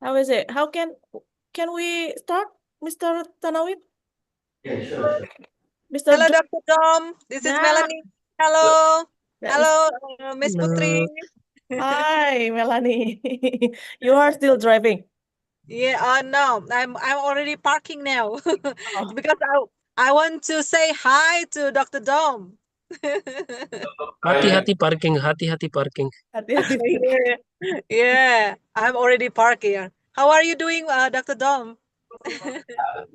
How is it? Can we start, Mr. Tanawit? Yeah, sure. Mr. Hello, Jo Dr. Dom. This is yeah, Melanie. Hello. that is Hello, Miss Putri. No. hi, Melanie. You are still driving. Yeah, no, I'm already parking now Oh, because I want to say hi to Dr. Dom. Hati-hati parking, hati-hati parking. hati-hati. Yeah, yeah, I'm already parked here. How are you doing, Dr. Dom?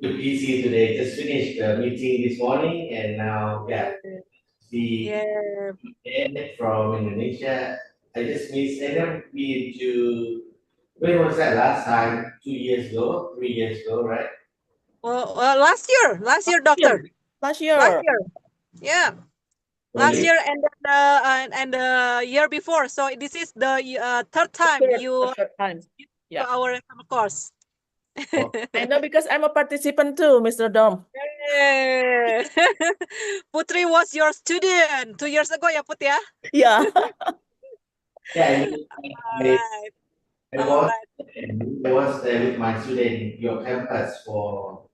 Busy today. Just finished the meeting this morning, and now, yeah, the Yeah. end from Indonesia. I just missed. I never been to. When was that last time? 2 years ago, 3 years ago, right? Well, last year, Here, doctor, last last year. year, yeah, last Only. year, and then and the year before. So this is the third time The you third time. to Yeah. our summer course. I know because I'm a participant too, Mr. Dom. Yeah. Putri was your student 2 years ago, ya Put ya. Yeah. Yeah, All I, right, I all was right. I was there with my student in your campus for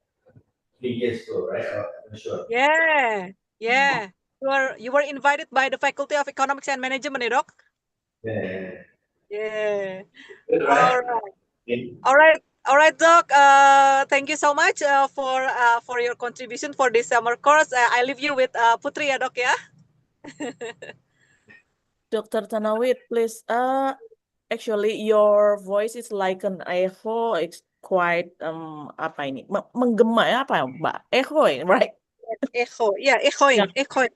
3 years ago, right? I'm not sure. Yeah, yeah. You were invited by the Faculty of Economics and Management, eh, Doc? Yeah. Yeah. Good, All right? right. Okay. All right, Doc. Thank you so much for your contribution for this summer course. I leave you with Putri, ya, Doc, ya. Dr. Tanawit, please. Actually, your voice is like an echo. It's quite apa ini? Menggema ya apa, Mbak? Echoing, right? Echo, yeah, Yeah, echoing.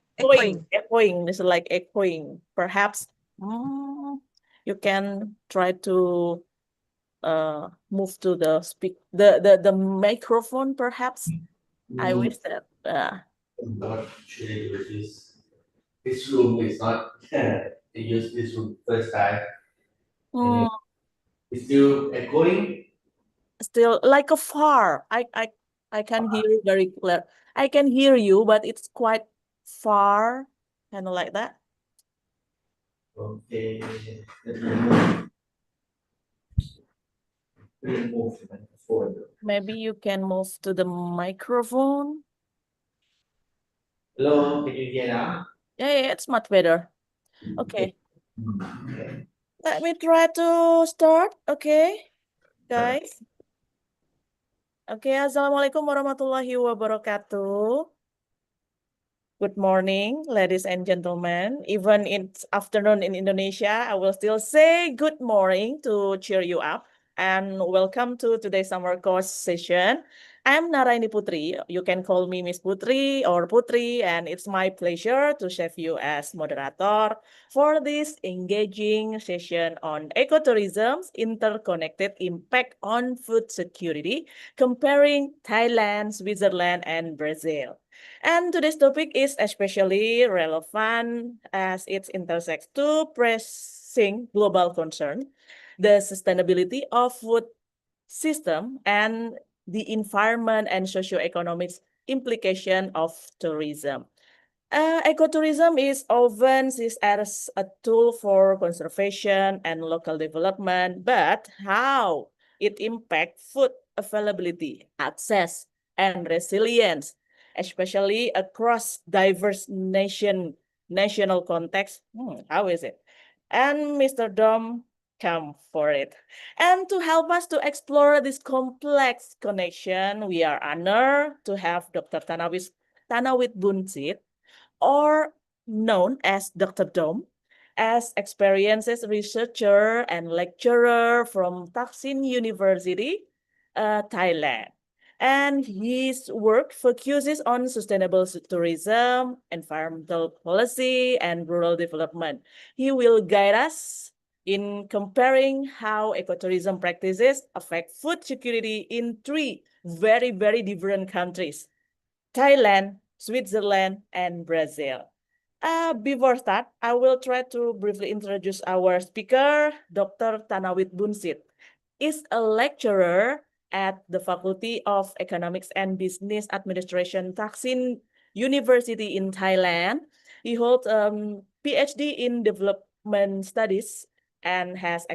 echoing. It's like echoing. Perhaps you can try to move to the the microphone. Perhaps I wish that. What should I do with this room is not I use this room first time and Hmm, it's still echoing. Still like a far. I can hear you very clear. I can hear you, but it's quite far, kind of like that. Okay, let me move the microphone. Maybe you can move to the microphone. Hello, can you hear now? Yeah, it's much better. Okay, Okay. let me try to start. Okay, guys. Okay, Assalamualaikum warahmatullahi wabarakatuh. Good morning, ladies and gentlemen. Even it's afternoon in Indonesia, I will still say good morning to cheer you up. And welcome to today's summer course session. I'm Naraini Putri. You can call me Miss Putri or Putri, and it's my pleasure to chef you as moderator for this engaging session on ecotourism's interconnected impact on food security, comparing Thailand, Switzerland, and Brazil. And today's topic is especially relevant as it intersects two pressing global concerns, the sustainability of food system and the environment and socioeconomic implication of tourism. Ecotourism is often seen as a tool for conservation and local development, but how it impacts food availability, access, and resilience, especially across diverse national context. How is it? And Mr. Dom come for it. And to help us to explore this complex connection, we are honored to have Dr. Tanawit Bunsit, or known as Dr. Dom, as experiences researcher and lecturer from Taksin University, Thailand. And his work focuses on sustainable tourism, environmental policy, and rural development. He will guide us in comparing how ecotourism practices affect food security in three very, very different countries: Thailand, Switzerland, and Brazil. Before start, I will try to briefly introduce our speaker. Dr. Tanawit Bunsit is a lecturer at the Faculty of Economics and Business Administration, Taksin University in Thailand. He holds PhD in Development Studies and has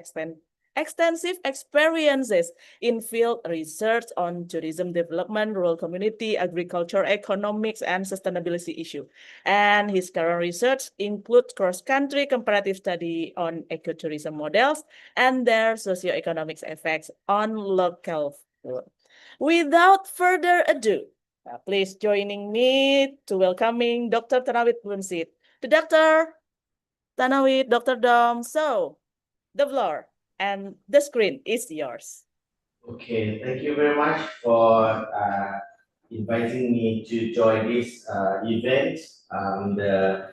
extensive experiences in field research on tourism development, rural community, agriculture, economics, and sustainability issue. And his current research includes cross-country comparative study on ecotourism models and their socioeconomic effects on local food. Without further ado, please joining me to welcoming Dr. Tanawit Bunsit. The Dr. Tanawit, Dr. Dom. So, the floor and the screen is yours. Okay, thank you very much for inviting me to join this event, the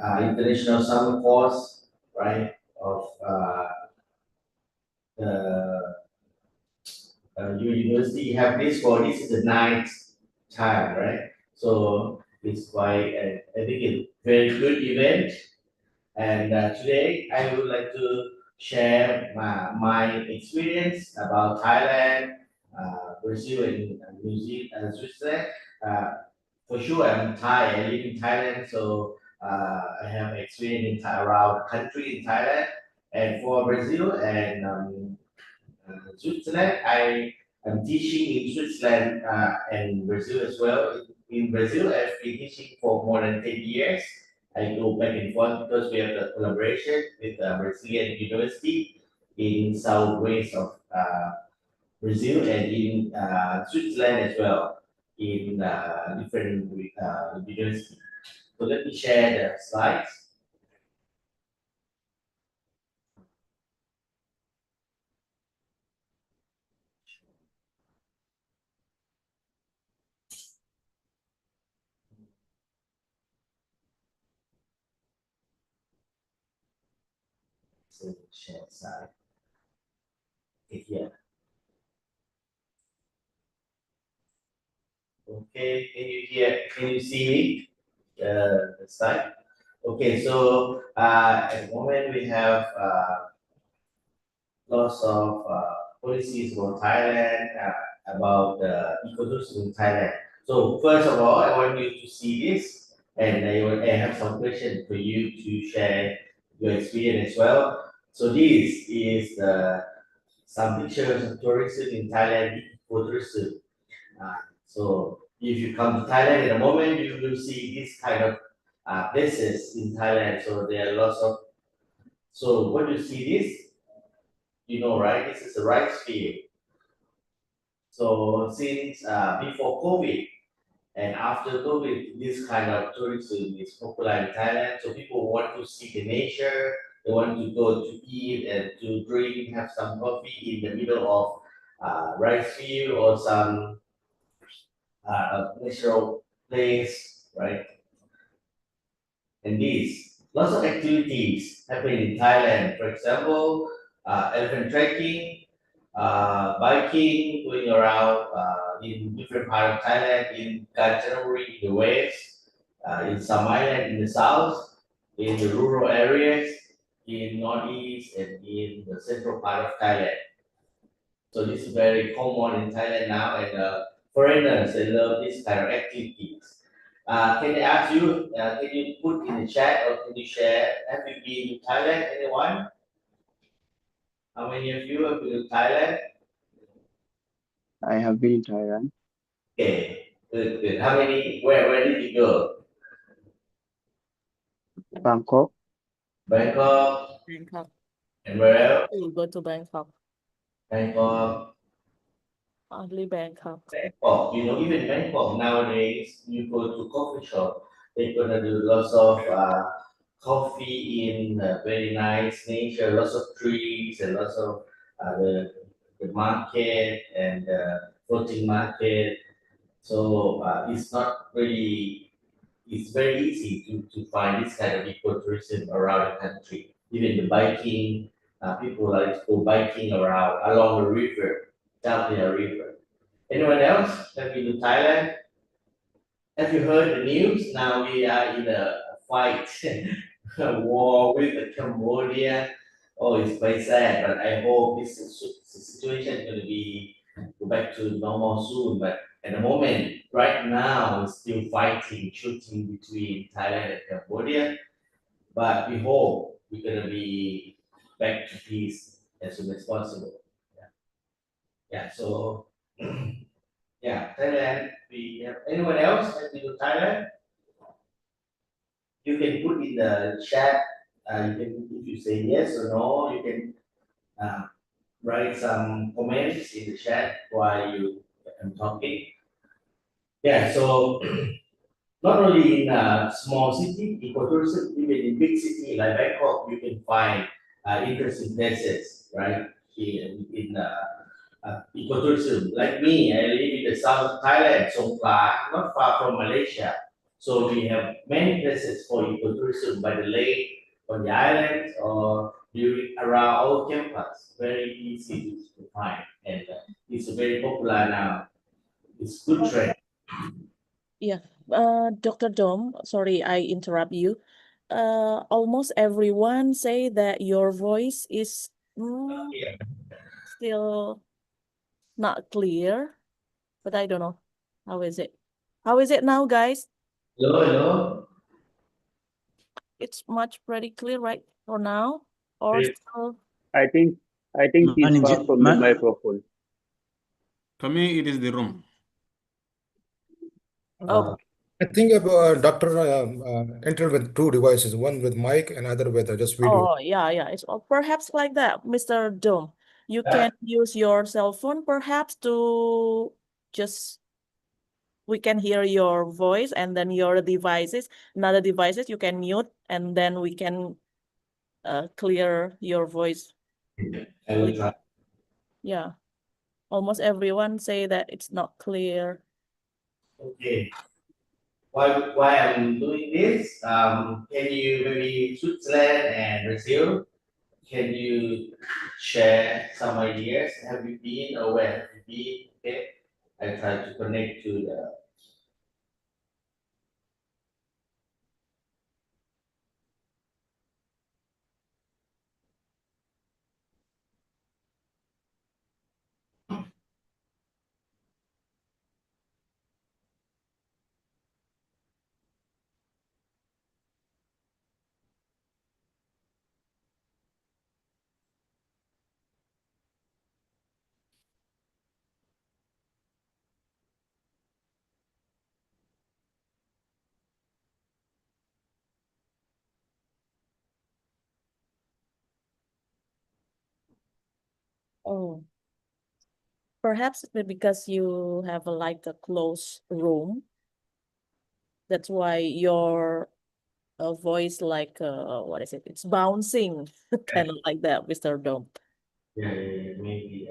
International Summer Course, right, of the university. Have this for this is the ninth time, right? So it's quite, I think, a very good event. And today I would like to share my experience about Thailand, Brazil, and New Zealand, and Switzerland. Uh, for sure, I'm Thai. I live in Thailand, so I have experience in around the country in Thailand. And for Brazil and Switzerland, I am teaching in Switzerland and Brazil as well. In Brazil, I've been teaching for more than 10 years. I go back and forth because we have a collaboration with the Brazilian University in southwest of Brazil and in Switzerland as well, in different universities. So let me share the slides. So share slide. Okay, here. Okay, can you see me? The slide. Okay, so at the moment we have lots of policies for Thailand about the ecotourism in Thailand. So first of all, I want you to see this, and I have some questions for you to share your experience as well. So this is some pictures of tourism in Thailand, ecotourism. So if you come to Thailand in a moment, you will see this kind of places in Thailand. So there are lots of. So when you see this, you know, right? This is a rice field. So since before COVID and after COVID, this kind of tourism is popular in Thailand. So people want to see the nature. They want to go to eat and to drink, have some coffee in the middle of rice field or some natural place, right? And these lots of activities happen in Thailand. For example, elephant trekking, biking, going around in different part of Thailand, in Kanchanaburi in the west, in some island in the south, in the rural areas, in northeast, and in the central part of Thailand. So this is very common in Thailand now, and foreigners they love this kind of activities. Can I ask you? Can you put in the chat or can you share? Have you been to Thailand? Anyone? How many of you have been to Thailand? I have been in Thailand, Okay, good, good. How many? Where did you go? Bangkok, Bangkok, Bangkok. and where else? You go to Bangkok. Bangkok, Only Bangkok. Bangkok. You know, even Bangkok nowadays, you go to coffee shop, they're gonna do lots of coffee in very nice nature, lots of trees and lots of the market and floating market. So it's not really, it's very easy to find this kind of ecotourism around the country. Even the biking, people like to go biking around along the river, Chapia River. Anyone else have been to Thailand? Have you heard the news? Now we are in a fight, a war with Cambodia. Oh, it's quite sad, but I hope this situation is going to be go back to normal soon. But at the moment, right now, it's still fighting, shooting between Thailand and Cambodia. But we hope we're going to be back to peace as soon as possible. Yeah. Yeah. So yeah, Thailand. We have anyone else that to Thailand? You can put in the chat. You can if you say yes or no. You can write some comments in the chat while I'm talking. Yeah. So not only in a small city, ecotourism, even in big city like Bangkok, you can find interesting places, right? In ecotourism. Like me, I live in the south of Thailand, Songkhla, not far from Malaysia. So we have many places for ecotourism by the lake, on the islands, or during around our campus. Very easy to find, and it's very popular now. It's good trend. Yeah, Dr. Dom, sorry I interrupt you. Almost everyone say that your voice is still not clear, but I don't know. How is it? How is it now, guys? Hello, hello. It's much pretty clear, right? For now? Or Great. still? I think he's far from the microphone. For me, it is the room. Oh, I think Doctor entered with two devices, one with mic and other with just video. oh, yeah. It's perhaps like that, Mr. Dom. You can use your cell phone perhaps to just we can hear your voice, and then your devices, another devices you can mute, and then we can clear your voice. I will try. Yeah, almost everyone say that it's not clear. Okay. Why I'm doing this? Can you maybe Switzerland and Brazil? Can you share some ideas? Have you been or where have you been? Okay. I try to connect to the. Oh, perhaps because you have like a closed room. That's why your voice like what is it? It's bouncing, kind of like that, Mr. Dom. Yeah, maybe.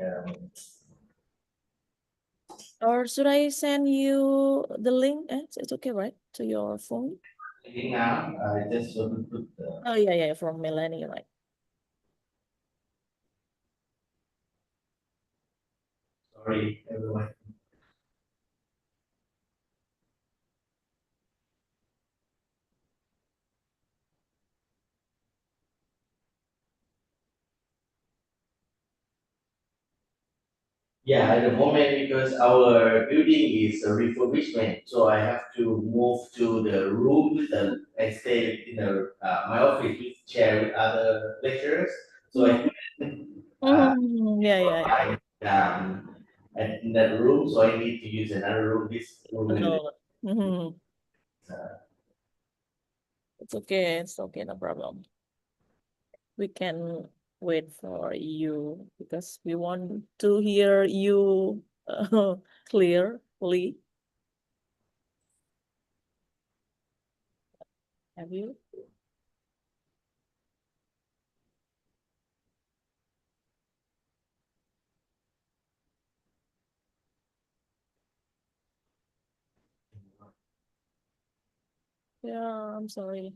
Or should I send you the link? It's okay, right? To your phone? I think now I just want to put the. Oh, yeah, from Melanie, right? Sorry, everyone. Yeah, at the moment because our building is a refurbishment, so I have to move to the room that I stay in my office with share with other lecturers. So I Yeah. in that room, so I need to use another room. This room will. No. It's okay, no problem. We can wait for you because we want to hear you clearly. Have you? Yeah, I'm sorry.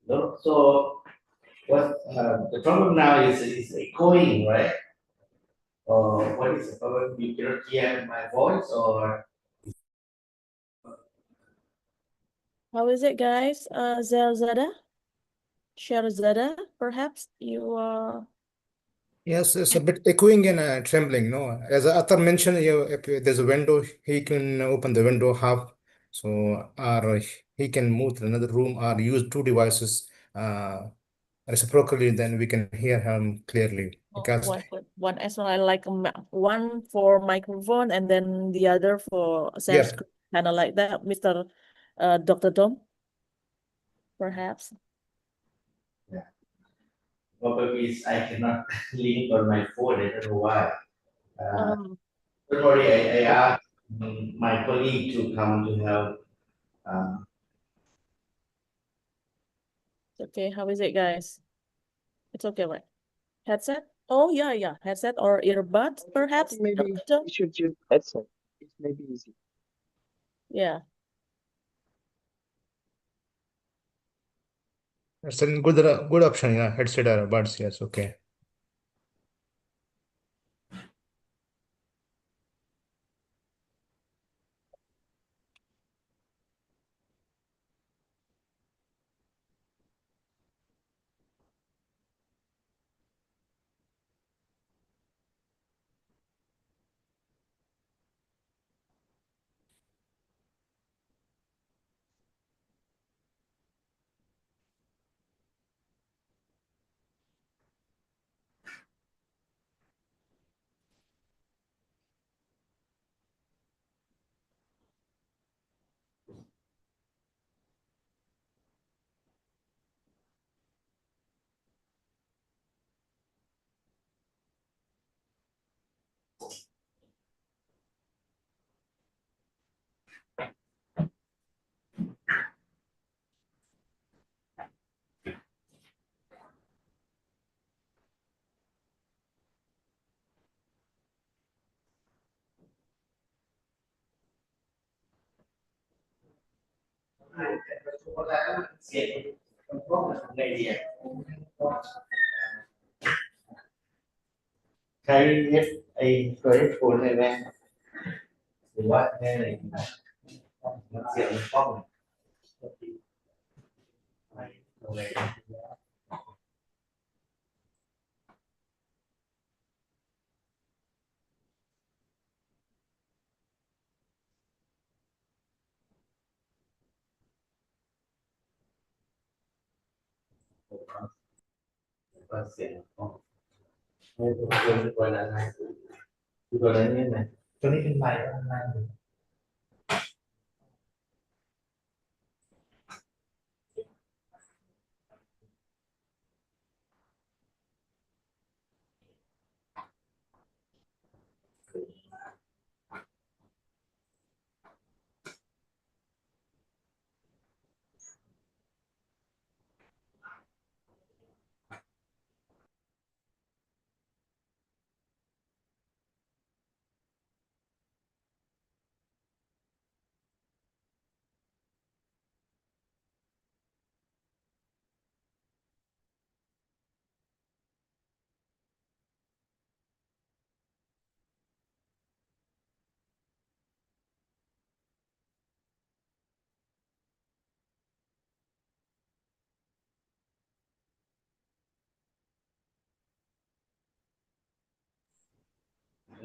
No, so what the problem now is echoing, right? Or what is the problem? You cannot hear my voice, or How is it, guys? Zelzada? Sherzada, perhaps you are. Yes, it's a bit echoing and trembling. No, as Atar mentioned, if there's a window, he can open the window half, so or he can move to another room or use two devices reciprocally. Then we can hear him clearly because One as well. I like one for microphone and then the other for share yeah, screen, kind of like that, Mr. Dr. Tom, perhaps. probably I cannot link on my phone. I don't know why. Um, Don't worry, I asked my colleague to come to help. okay. How is it, guys? It's okay, right? Headset? Oh, yeah. Headset or earbuds, perhaps, Maybe Dr. Tom? you should use headset. It may be easy. Yeah. it's a good option. Yeah, headset or buds. Yes, okay. Cái hết cái hết phone này nè, thì what nghe này nó diện nó phong này. Và diện phong. Đây tôi gọi là này, tôi gọi là như này. Cho nên cái này là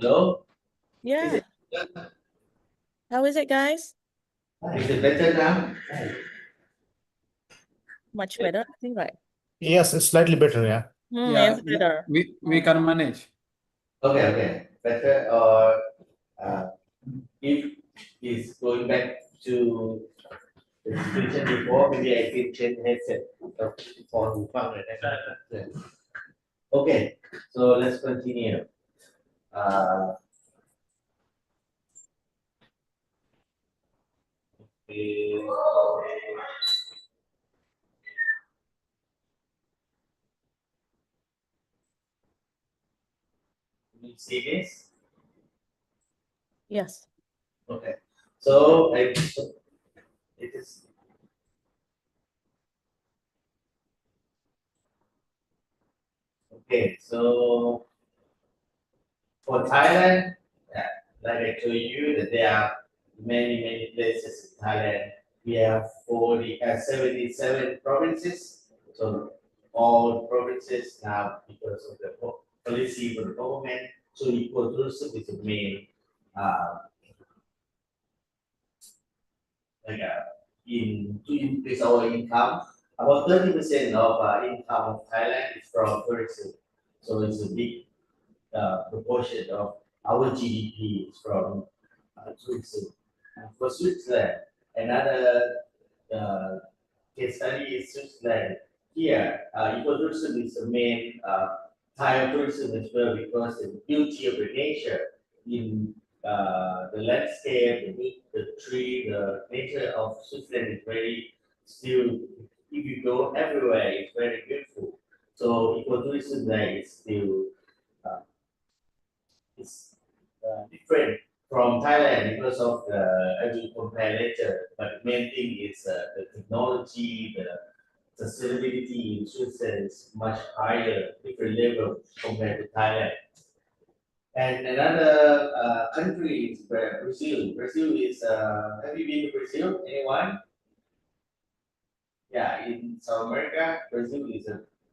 hello. Yeah. How is it, guys? Is it better now? Much better, I think, right? Yes, it's slightly better. Yeah. It's better. we can manage. Okay. Better, or if it's going back to the situation before, maybe I can change headset forหูฟังเลยนะครับ Okay, so let's continue. Okay. You see this? Yes. Okay, so it is Okay, so for Thailand, yeah, like I told you that there are many places in Thailand. We have 77 provinces. So all provinces now, because of the policy for the government, so ecotourism is the main, uh, like to increase our income. About 30% of income of Thailand is from tourism. So it's a big proportion of our GDP is from tourism. And for Switzerland, another uh, case study is Switzerland. Here, ecotourism is the main type of tourism as well because the beauty of the nature in the landscape, the tree, the nature of Switzerland is very still. If you go everywhere, it's very beautiful. So ecotourism there is still uh, is different from Thailand because of the, I will compare later, but the main thing is the technology, the sustainability in Switzerland is much higher, different level compared to Thailand. And another country is Brazil. Brazil is, have you been to Brazil? Anyone? Yeah, in South America, Brazil is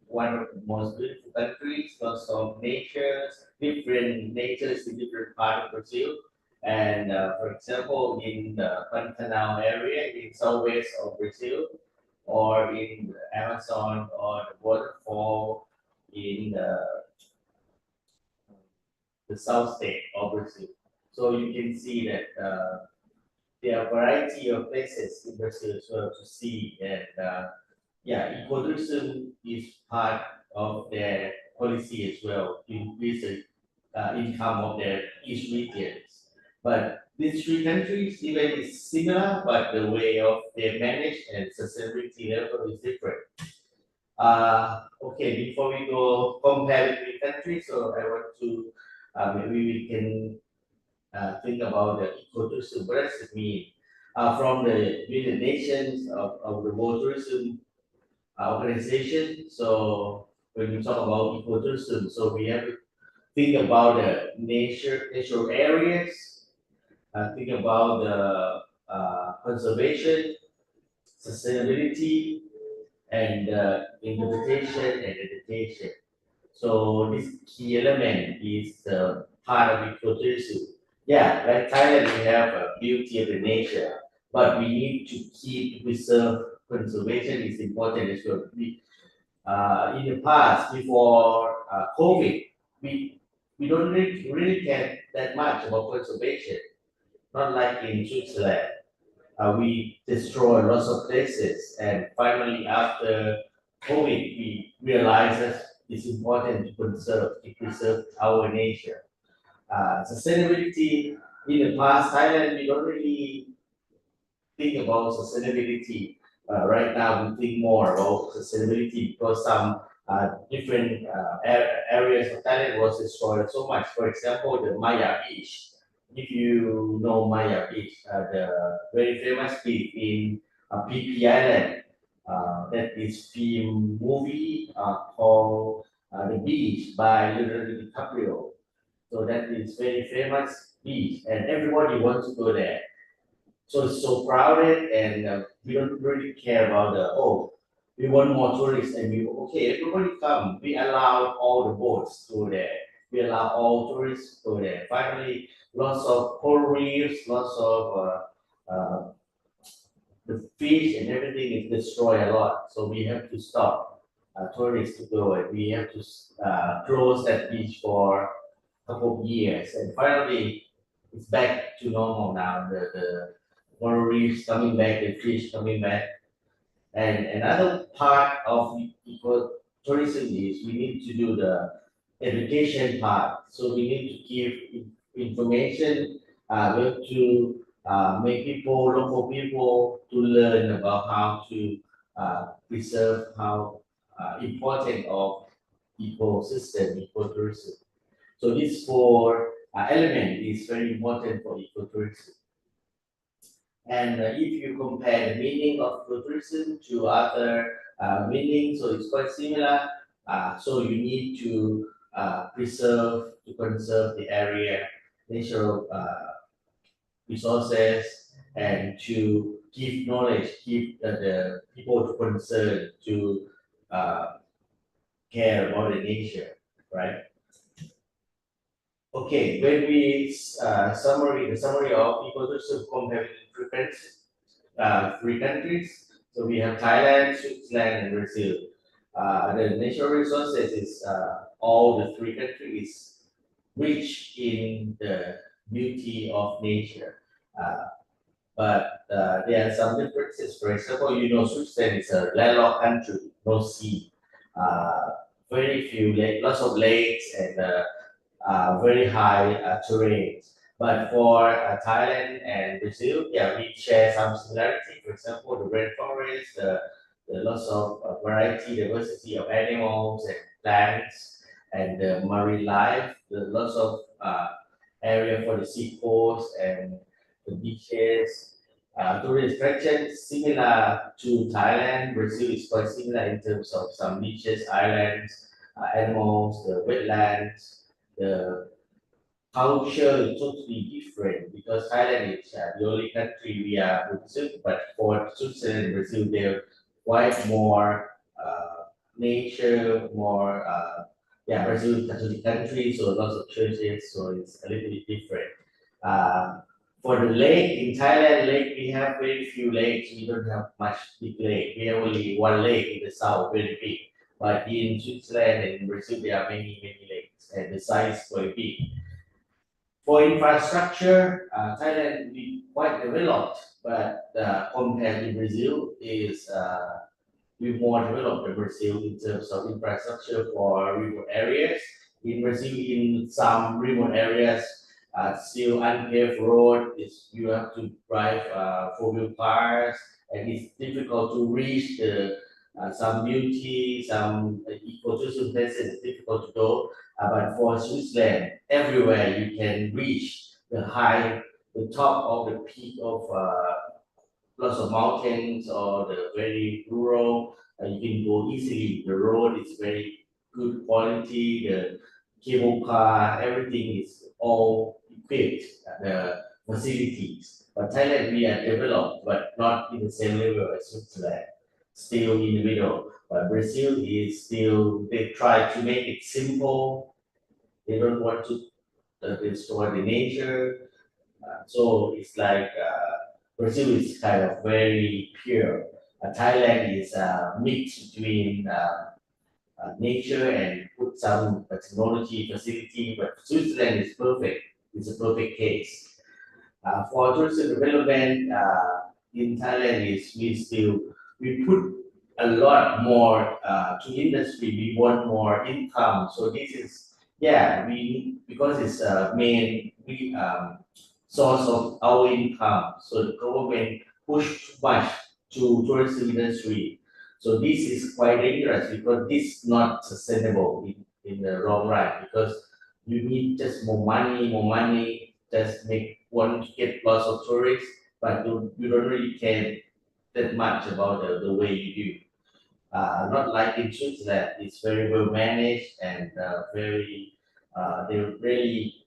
one of the most beautiful countries, lots of natures, different natures in different part of Brazil. And for example, in the Pantanal area in southwest of Brazil, or in the Amazon, or the waterfall in the south state of Brazil. So you can see that there are variety of places in Brazil as well to see, and yeah, ecotourism is part of their policy as well to increase the income of their each regions. But these three countries, even is similar, but the way of they manage and sustainability level is different. Okay, before we go compare between countries, so I want to maybe we can think about the ecotourism. What does it mean? From the United Nations of the World Tourism Organization. So when we talk about ecotourism, so we have to think about the natural areas, think about the conservation, sustainability, and interpretation and education. So this key element is part of ecotourism. Yeah, like Thailand, we have a beauty of the nature, but we need to keep preserve conservation is important as well. In the past, before COVID, we don't really care that much about conservation, not like in Switzerland. We destroy lots of places, and finally, after COVID, we realized that it's important to preserve our nature. Sustainability in the past, Thailand, we don't really think about sustainability. Right now, we think more about sustainability because some different areas of Thailand was destroyed so much. For example, the Maya Beach. If you know Maya Beach, the very famous beach in PP Island, that is film movie called The Beach by Leonardo DiCaprio. So that is very famous beach, and everybody wants to go there. So it's so crowded, and we don't really care about we want more tourists, and we okay, everybody come. We allow all the boats to go there. We allow all tourists to go there. Finally, lots of coral reefs, lots of the fish and everything is destroyed a lot. So we have to stop tourists to go, and we have to close that beach for a couple of years, and finally it's back to normal now. The coral reefs coming back, the fish coming back. And another part of ecotourism is we need to do the education part. So we need to give information, we have to make local people to learn about how to preserve how important of ecosystem, ecotourism. So this four element is very important for ecotourism. And if you compare the meaning of ecotourism to other meanings, so it's quite similar. So you need to conserve the area, natural resources, and to give knowledge, give the people to concern to care about the nature, right? Okay, when we the summary of ecosystem compared with three countries. So we have Thailand, Switzerland, and Brazil. The natural resources is all the three countries rich in the beauty of nature. But there are some differences. For example, Switzerland is a landlocked country, no sea, uh, very few lake, lots of lakes and very high terrain. But for Thailand and Brazil, yeah, we share some similarity. For example, the rainforest, the lots of variety, diversity of animals and plants, and the marine life, the lots of area for the seacoast and the beaches. Tourist attractions similar to Thailand, Brazil is quite similar in terms of some beaches, islands, animals, the wetlands, the culture is totally different because Thailand is the only country we are Buddhism, but for Switzerland and Brazil, they're quite more nature, more Brazil is Catholic country, so lots of churches, so it's a little bit different. Uh, for the lake in Thailand, we have very few lakes. We don't have much big lake. We have only one lake in the south, very big. But in Switzerland and Brazil, there are many lakes, and the size is quite big. For infrastructure, Thailand is quite developed, but compared to Brazil, is we more developed than Brazil in terms of infrastructure for remote areas. In Brazil, in some remote areas, still unpaved road is you have to drive four-wheel cars, and it's difficult to reach the some beauty, some ecosystem places. It's difficult to go. But for Switzerland, everywhere you can reach the top of the peak of lots of mountains or the very rural. You can go easily. The road is very good quality. The cable car, everything is all equipped. The facilities. But Thailand, we are developed, but not in the same level as Switzerland. Still in the middle. But Brazil is still. They try to make it simple. They don't want to destroy the nature. So it's like Brazil is kind of very pure. Thailand is a mix between nature and put some technology facility, but Switzerland is perfect. It's a perfect case. For tourism development in Thailand is we put a lot more to industry. We want more income. So this is we because it's a main source of our income. So the government push too much to tourism industry. So this is quite dangerous because this is not sustainable in the long run because you need just more money, just want to get lots of tourists, but you don't really care that much about the way you do. Not like in Switzerland, it's very well managed and they really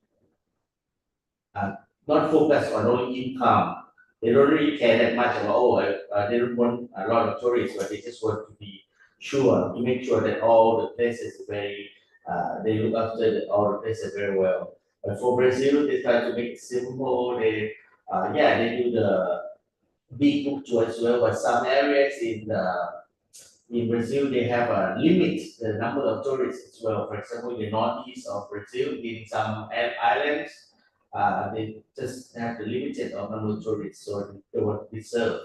not focus on only income. They don't really care that much about, they don't want a lot of tourists, but they just want to be sure, to make sure that all the places they look after all the places very well. But for Brazil, they try to make it simple. They do the big book tour as well, but some areas in Brazil, they have a limit the number of tourists as well. For example, in the northeast of Brazil, in some islands, they just have the limited number of tourists, so they want to preserve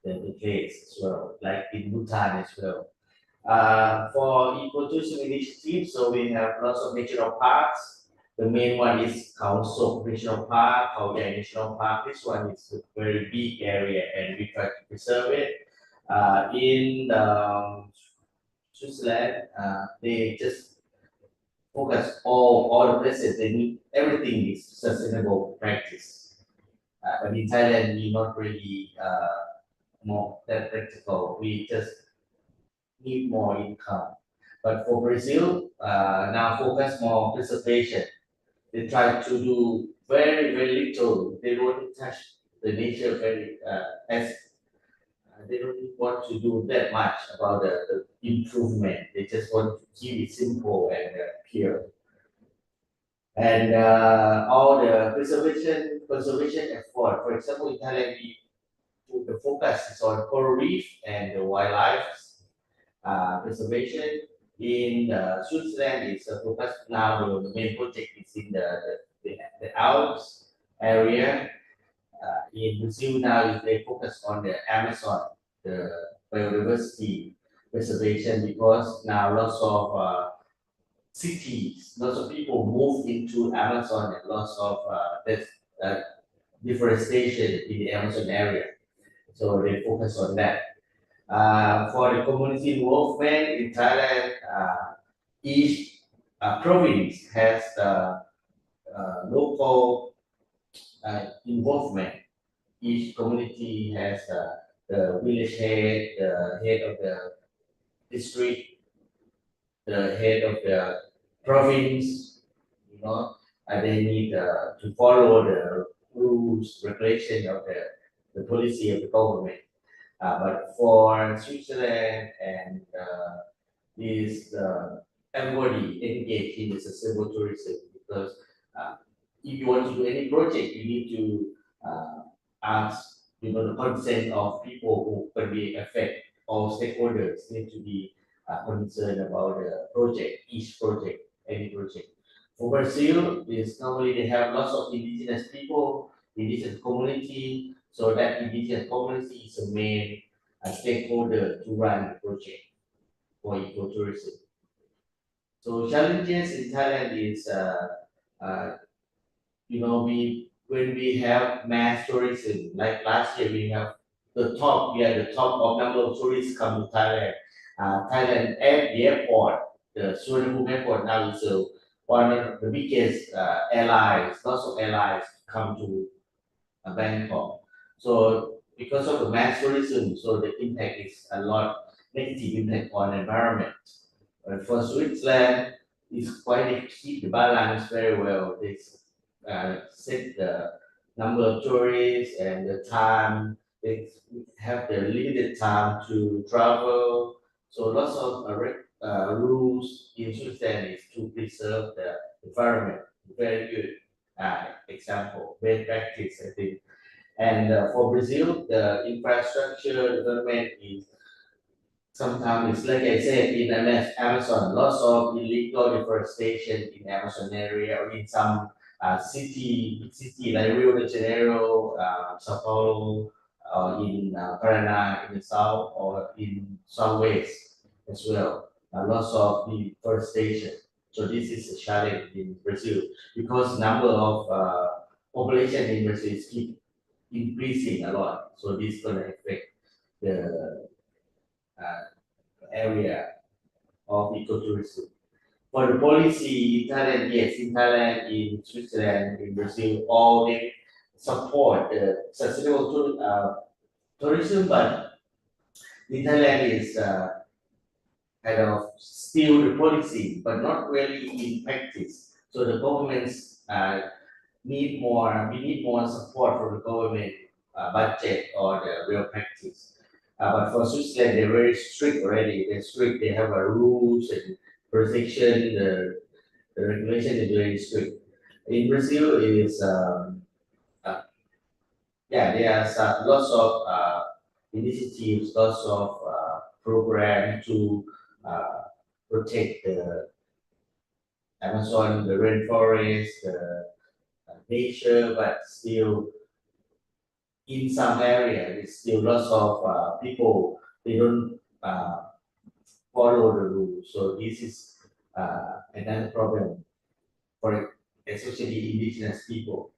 the place as well, like in Bhutan as well. For ecotourism initiatives, so we have lots of national parks. The main one is Khao Sok National Park, Khao Yai National Park. This one is a very big area, and we try to preserve it. In Switzerland, they just focus all the places. They need everything is sustainable practice. But in Thailand, we not really more that practical. We just need more income. But for Brazil, now focus more on preservation. They try to do very, very little. They don't touch the nature very as they don't want to do that much about the improvement. They just want to keep it simple and pure. And all the conservation effort. For example, in Thailand, the focus is on coral reef and the wildlife preservation. In Switzerland, it's focused now. The main project is in the Alps area. In Brazil now, they focus on the Amazon, the biodiversity preservation, because now lots of cities, lots of people move into Amazon and lots of deforestation in the Amazon area. So they focus on that. For the community involvement in Thailand, each province has local involvement. Each community has the village head, the head of the district, the head of the province, they need to follow the rules, regulation of the policy of the government. But for Switzerland and is everybody engaged in the sustainable tourism, because if you want to do any project, you need to ask the consent of people who can be affected. All stakeholders need to be concerned about the project, each project, any project. For Brazil, is normally they have lots of indigenous people, indigenous community, so that indigenous community is the main stakeholder to run the project for ecotourism. So challenges in Thailand is, when we have mass tourism, like last year we have the top of number of tourists come to Thailand. Thailand at the airport, the Suvarnabhumi airport now is one of the biggest airlines, lots of airlines come to Bangkok. So because of the mass tourism, so the impact is a lot negative impact on environment. For Switzerland, it's quite keep the balance very well. They set the number of tourists and the time. They have the limited time to travel. So lots of rules in Switzerland is to preserve the environment. Very good example, best practice, I think. And for Brazil, the infrastructure development is sometimes it's like I said in Amazon, lots of illegal deforestation in Amazon area or in some city like Rio de Janeiro, Sao Paulo, in Paraná in the south or in southwest as well. Lots of deforestation. So this is a challenge in Brazil because number of population in Brazil is keep increasing a lot. So this is going to affect the area of ecotourism. For the policy in Thailand, yes, in Thailand, in Switzerland, in Brazil, all they support the sustainable tourism, but in Thailand is kind of still the policy, but not really in practice. So the governments we need more support from the government budget or the real practice. But for Switzerland, they're very strict already. They're strict. They have rules and protection. The regulation is very strict. In Brazil, is there are lots of initiatives, lots of programs to protect the Amazon, the rainforest, the nature, but still in some area, there's still lots of people, they don't follow the rules. So this is another problem for especially indigenous people.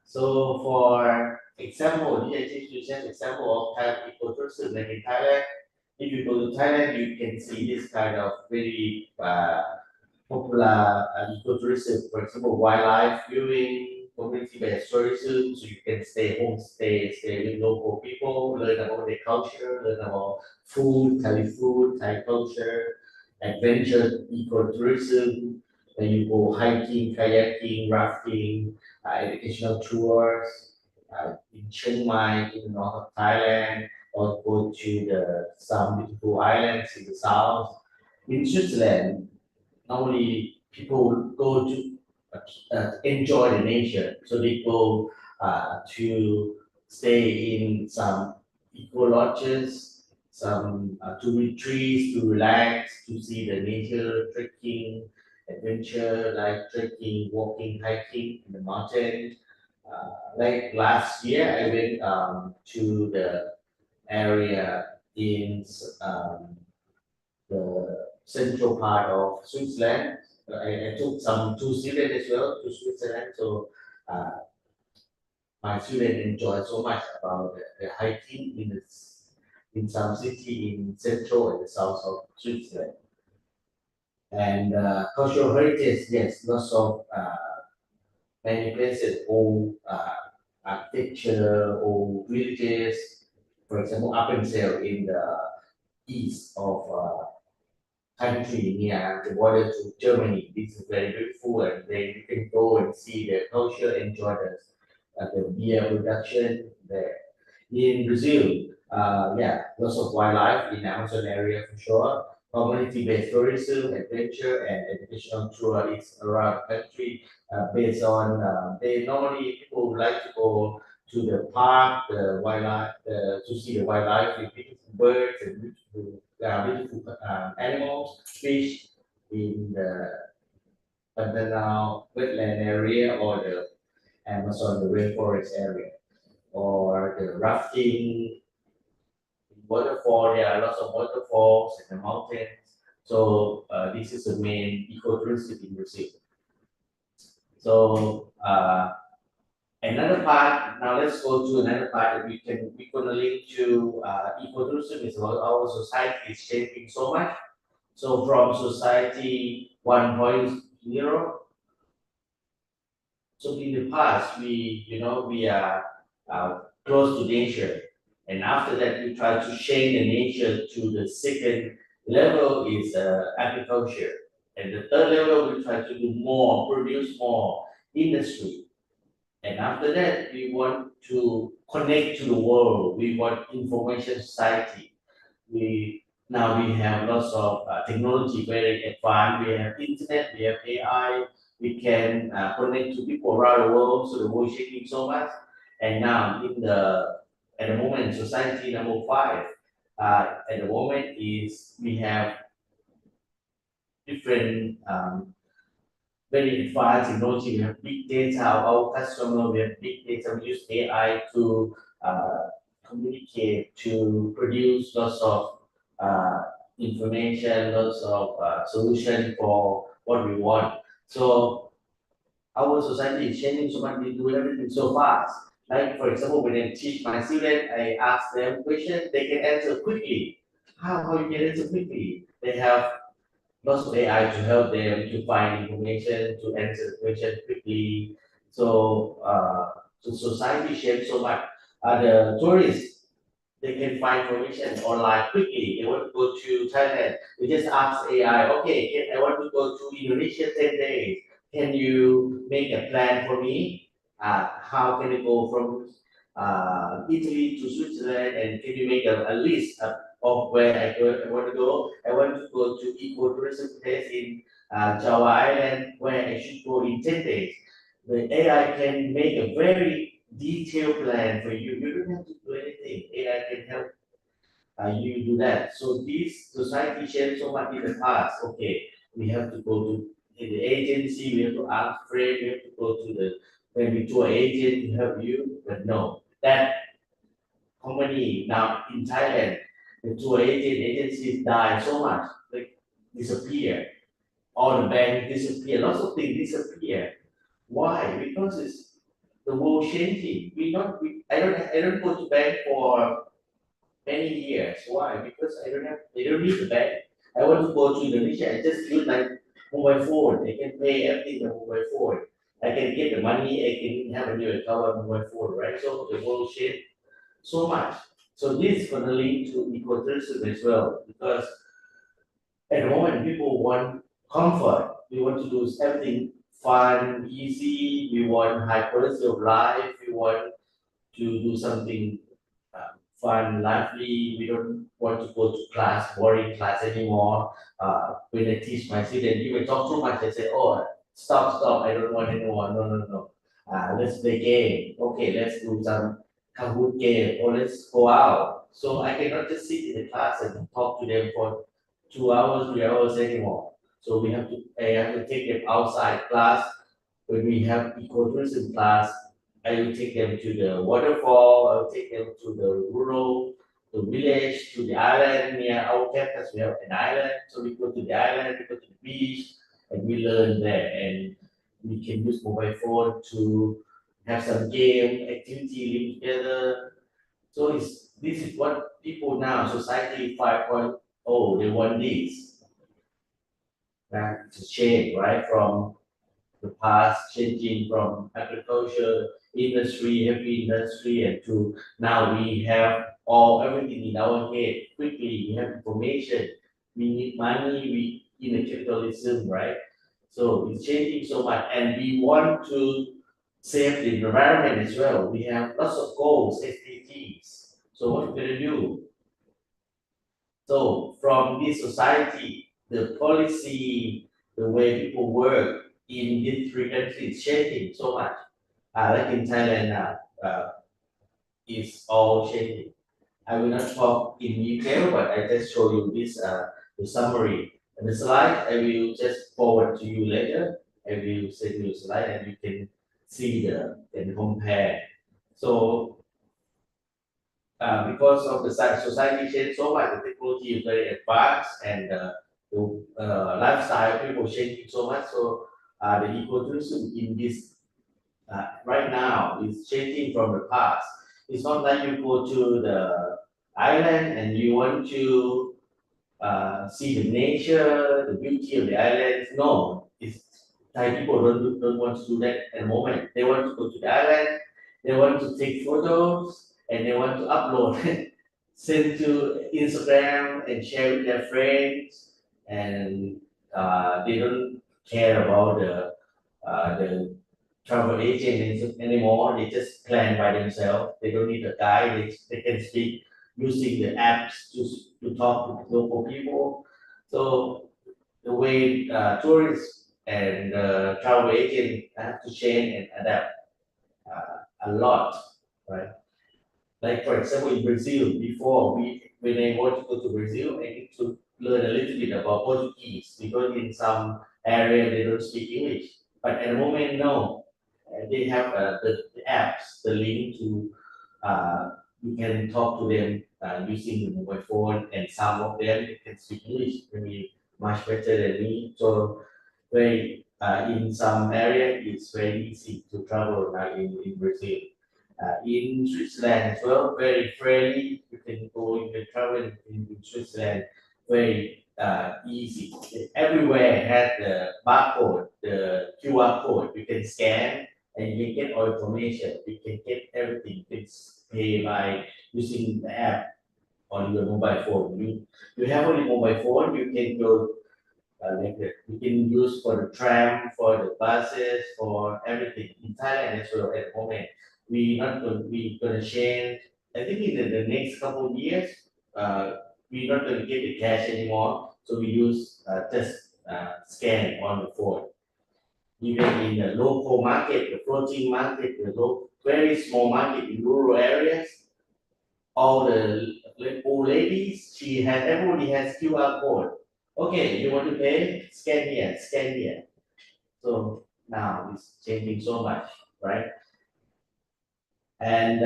So for example, here is just an example of Thai ecotourism like in Thailand. If you go to Thailand, you can see this kind of very popular ecotourism, for example, wildlife viewing, community-based tourism, so you can stay homestay, stay with local people, learn about their culture, learn about food, Thai culture, adventure, ecotourism. Then you go hiking, kayaking, rafting, educational tours in Chiang Mai, in the north of Thailand, or go to some beautiful islands in the south. In Switzerland, normally people go to enjoy the nature, so they go to stay in some eco lodges, some to retreat, to relax, to see the nature, trekking, adventure like trekking, walking, hiking in the mountain. Like last year, I went to the area in the central part of Switzerland. I took some two students as well to Switzerland, so uh, my students enjoy so much about the hiking in some city in central and the south of Switzerland. And cultural heritage, yes, lots of many places, old architecture, old villages. For example, Appenzell in the east of country near the border to Germany. This is very beautiful, and then you can go and see the culture, enjoy the beer production there. In Brazil, yeah, lots of wildlife in Amazon area for sure. Community-based tourism, adventure, and educational tour is around the country based on they normally people like to go to the park, the wildlife, to see the wildlife with beautiful birds and beautiful animals, fish in the Pantanal wetland area or the Amazon, the rainforest area, or the rafting, waterfall. There are lots of waterfalls in the mountains. So this is the main ecotourism in Brazil. So another part, now let's go to another part that we're gonna link to ecotourism is about our society is changing so much. So from society 1.0, so in the past we are close to nature, and after that we try to change the nature to the second level is agriculture, and the third level we try to do more, produce more industry. And after that, we want to connect to the world. We want information society. We have lots of technology very advanced. We have internet, we have AI. We can connect to people around the world. So the world is changing so much. And now at the moment, society number 5 at the moment is we have different very advanced technology. We have big data of our customer. We have big data. We use AI to communicate, to produce lots of information, lots of solution for what we want. So our society is changing so much. We do everything so fast. Like for example, when I teach my students, I ask them questions, they can answer quickly. How you can answer quickly? They have lots of AI to help them to find information, to answer the question quickly. So, so society shapes so much. The tourists, they can find information online quickly. They want to go to Thailand. They just ask AI, okay, I want to go to Indonesia 10 days. Can you make a plan for me? How can I go from Italy to Switzerland? And can you make a list of where I want to go? I want to go to ecotourism place in Java Island where I should go in 10 days. The AI can make a very detailed plan for you. You don't have to do anything. AI can help you do that. So this society changed so much in the past. Okay, we have to go to the agency, we have to ask friend, we have to go to the maybe tour agent to help you. But no, that company now in Thailand, the tour agencies die so much, like disappear. All the banks disappear, lots of things disappear. Why? Because it's the world changing. I don't go to bank for many years. Why? Because I don't need the bank. I want to go to Indonesia. I just use my mobile phone. I can pay everything on mobile phone. I can get the money, I can have a new account on my phone, right? So the world changed so much. So this is going to lead to ecotourism as well, because at the moment people want comfort. We want to do everything fun, easy. We want high quality of life. We want to do something fun, lively. We don't want to go to class, boring class anymore. When I teach my students, if I talk too much, they say, "Oh, stop! I don't want anymore." No, no, no. Let's play game. Okay, let's do some Kahoot game, or let's go out. So I cannot just sit in the class and talk to them for 2 hours, 3 hours anymore. So I have to take them outside class. When we have ecotourism class, I will take them to the waterfall, I will take them to the rural, the village, to the island near our campus. We have an island, so we go to the island, we go to the beach, and we learn there. And we can use mobile phone to have some game, activity, live together. So this is what people now, society 5.0, they want this. To change, right? From the past, changing from agriculture industry, heavy industry, and to now we have everything in our head quickly. We have information. We need money. We in a capitalism, right? So it's changing so much, and we want to save the environment as well. We have lots of goals, SDGs. So what we're gonna do? So from this society, the policy, the way people work in these three countries changing so much. Like in Thailand now, it's all changing. I will not talk in detail, but I just show you this the summary. And the slide I will just forward to you later. I will send you a slide and you can see and compare. So because of the society changed so much, the technology is very advanced, and the lifestyle people changing so much. So the ecotourism in this right now is changing from the past. It's not like you go to the island and you want to see the nature, the beauty of the islands. No, it's Thai people don't want to do that at the moment. They want to go to the island, they want to take photos, and they want to upload, send to Instagram and share with their friends, and they don't care about the travel agent anymore. They just plan by themselves. They don't need a guide. They can speak using the apps to talk to local people. So the way tourists and travel agents have to change and adapt a lot, right? Like for example, in Brazil, when I want to go to Brazil, I need to learn a little bit about Portuguese because in some area they don't speak English. But at the moment, no, they have the apps, the link to you can talk to them using the mobile phone, and some of them can speak English maybe much better than me. So very in some area it's very easy to travel now in Brazil. In Switzerland as well, very friendly. You can go, you can travel in Switzerland very easy. Everywhere has the barcode, the QR code. You can scan and you can get all information. You can get everything. It's pay by using the app on your mobile phone. You have only mobile phone. You can go like that. You can use for the tram, for the buses, for everything in Thailand as well at the moment. We gonna change. I think in the next couple of years, we're not gonna get the cash anymore. So we use just scan on the phone. Even in the local market, the floating market, very small market in rural areas, all the old ladies, everybody has QR code. Okay, you want to pay? Scan here, scan here. So now it's changing so much, right? And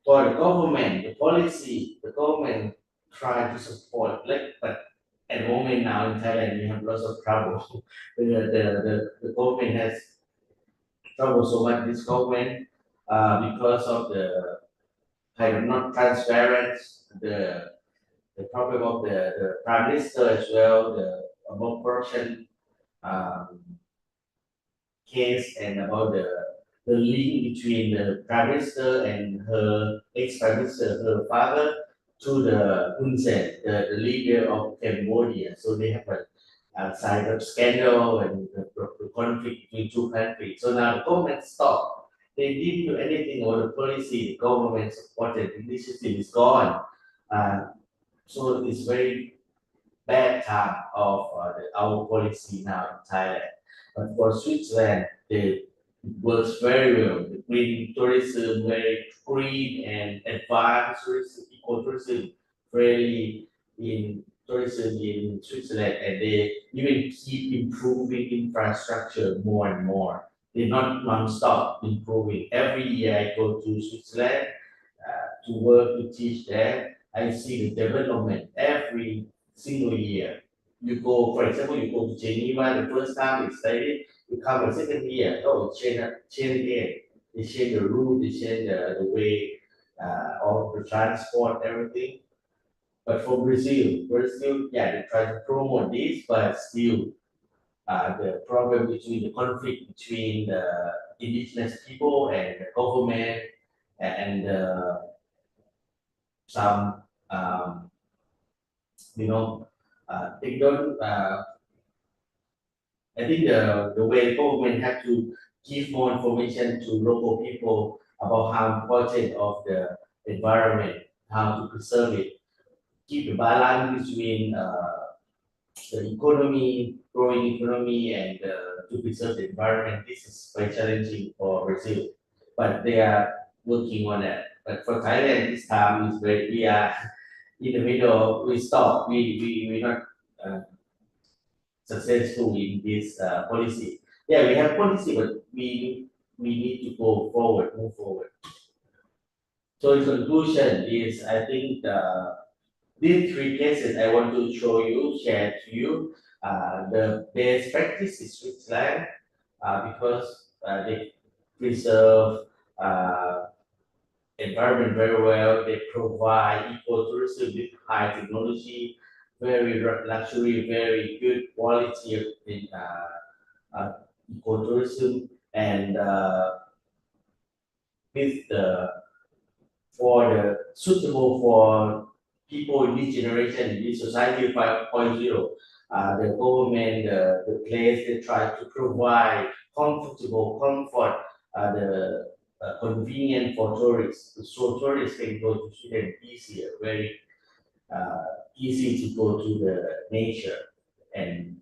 for the government, the policy, the government try to support, but at the moment now in Thailand, we have lots of trouble. The government has trouble so much, this government, because of the kind of not transparent, the problem of the prime minister as well, the about corruption case and about the link between the Prime Minister and her ex-Prime Minister, her father, to the Hun Sen, the leader of Cambodia. So they have a side of scandal and the conflict between two countries. So now the government stopped. They didn't do anything on the policy. The government supported initiative is gone. So it's very bad time of our policy now in Thailand. But for Switzerland, they works very well. The green tourism, very green and advanced tourism, ecotourism, friendly in tourism in Switzerland, and they even keep improving infrastructure more and more. They're not non-stop improving. Every year I go to Switzerland to work to teach there. I see the development every single year. You go, for example, you go to Geneva the first time they studied, you come the second year, oh, change again. They change the route, they change the way of the transport, everything. But for Brazil, yeah, they try to promote this, but still, the problem between the conflict between the indigenous people and the government and some, you know, they don't. I think the way the government have to give more information to local people about how important of the environment, how to preserve it, keep the balance between the economy, growing economy, and to preserve the environment. This is very challenging for Brazil, but they are working on that. But for Thailand, this time is very we are in the middle. We stop. We not successful in this policy. Yeah, we have policy, but we need to go forward, move forward. So in conclusion is, I think these three cases I want to show you, share to you. The best practice is Switzerland because they preserve environment very well. They provide ecotourism with high technology, very luxury, very good quality in ecotourism, and with the for the suitable for people in this generation, in this society 5.0. The government, the place, they try to provide comfortable comfort, the convenient for tourists. So tourists can go to Sweden easier, very easy to go to the nature. And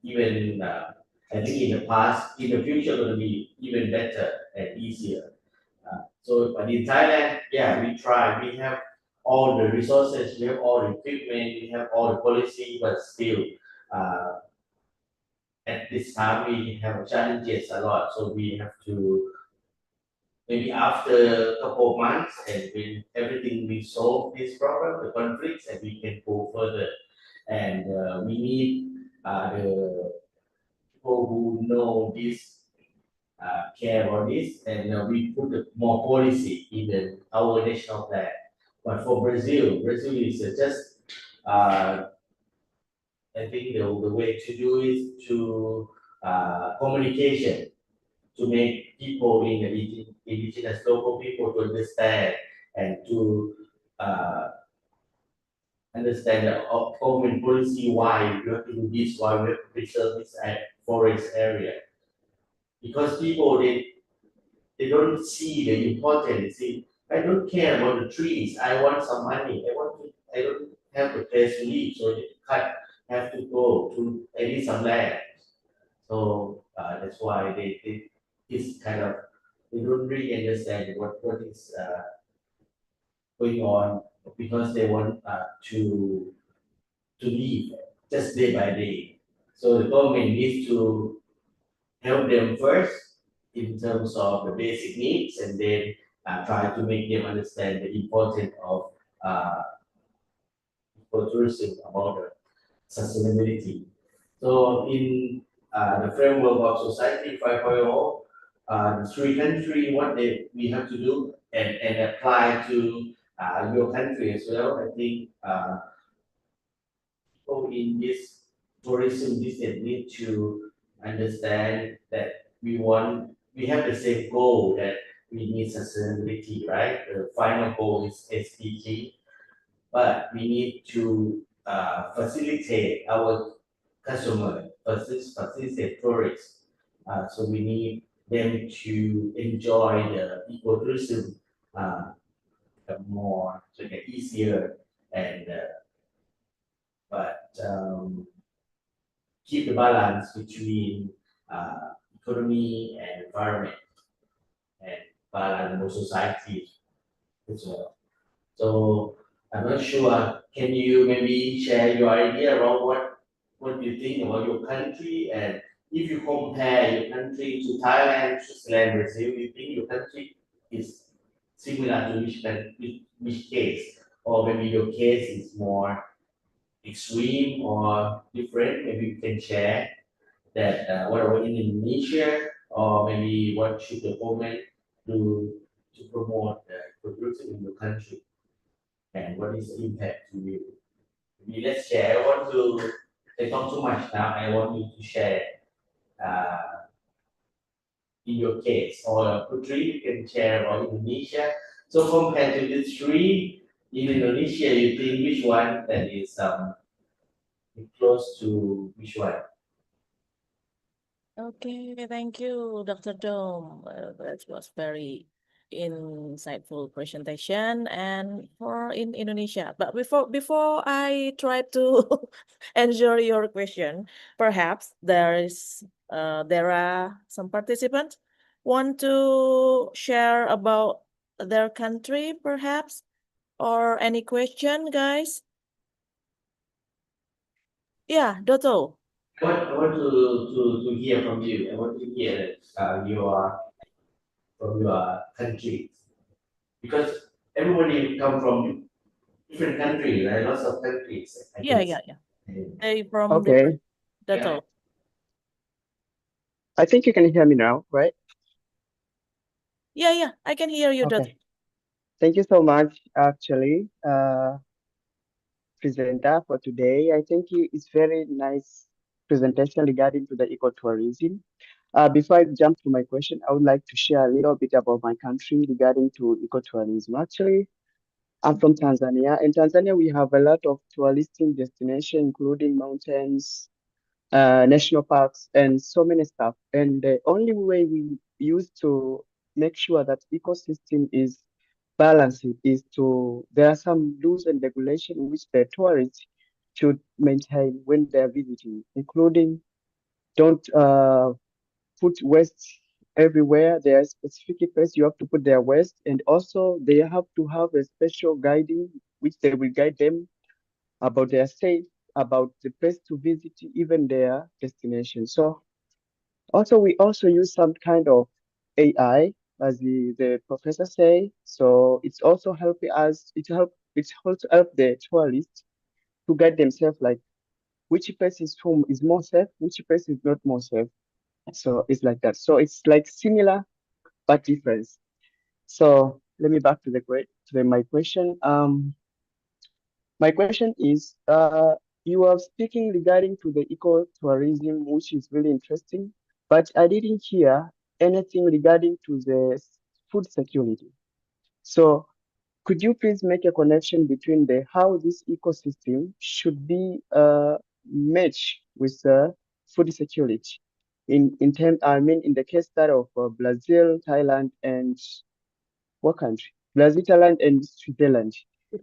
even, I think in the past, in the future, going to be even better and easier. So, but in Thailand, yeah, we try. We have all the resources, we have all the equipment, we have all the policy, but still, at this time we have challenges a lot. So we have to maybe after a couple of months and when everything we solve this problem, the conflicts, and we can go further. And we need the people who know this care about this, and we put more policy in our national plan. But for Brazil is just I think the way to do is to communication to make people in the indigenous local people to understand and to understand the government policy why we have to do this, why we have to preserve this forest area. Because people they don't see the importance. They say, I don't care about the trees. I want some money. I don't have a place to live. So they have to go to, I need some land. So that's why it's kind of, they don't really understand what is going on because they want to live just day by day. So the government needs to help them first in terms of the basic needs, and then try to make them understand the importance of ecotourism about the sustainability. So in the framework of Society 5.0, the three country, what we have to do and apply to your country as well. I think people in this tourism business need to understand that we have the same goal that we need sustainability, right? The final goal is SDG, but we need to facilitate our customer, facilitate tourists. So we need them to enjoy the ecotourism more, so get easier, and but keep the balance between economy and environment and balance more society as well. So I'm not sure. Can you maybe share your idea around what you think about your country, and if you compare your country to Thailand, Switzerland, Brazil, you think your country is similar to which case, or maybe your case is more extreme or different? Maybe you can share that what about in Indonesia, or maybe what should the government do to promote the producing in your country, and what is the impact to you? Maybe let's share. I want to say not too much now. I want you to share in your case, or country you can share about Indonesia. So compared to the three in Indonesia, you think which one that is close to which one? Okay, thank you, Dr. Dom. That was very insightful presentation and for in Indonesia. But before I try to answer your question, perhaps there are some participants want to share about their country, perhaps, or any question, guys? Yeah, Dotto. I want to hear from you. I want to hear from your country, because everybody come from different countries, right? Lots of countries, I Yeah, guess. yeah, yeah. They from Okay. Dotto. I think you can hear me now, right? Yeah, yeah, I can hear you, Dotto. Okay. Thank you so much, actually, presenter for today. I think it's very nice presentation regarding to the ecotourism. Before I jump to my question, I would like to share a little bit about my country regarding to ecotourism. Actually, I'm from Tanzania. In Tanzania, we have a lot of touristic destinations, including mountains, national parks, and so many stuff. And the only way we use to make sure that ecosystem is balanced is there are some rules and regulations which the tourists should maintain when they're visiting, including don't put waste everywhere. There are specific place you have to put their waste, and also they have to have a special guiding which they will guide them about their safe, about the place to visit, even their destination. So also we also use some kind of AI, as the professor say. So it's also helping us. It's also help the tourists to guide themselves, like which place is home is more safe, which place is not more safe. So it's like that. So it's like similar but different. So let me back to my question. My question is, you are speaking regarding to the ecotourism, which is really interesting, but I didn't hear anything regarding to the food security. So could you please make a connection between the how this ecosystem should be matched with food security in term I mean in the case study of Brazil, Thailand, and what country? Brazil, Thailand, and Switzerland.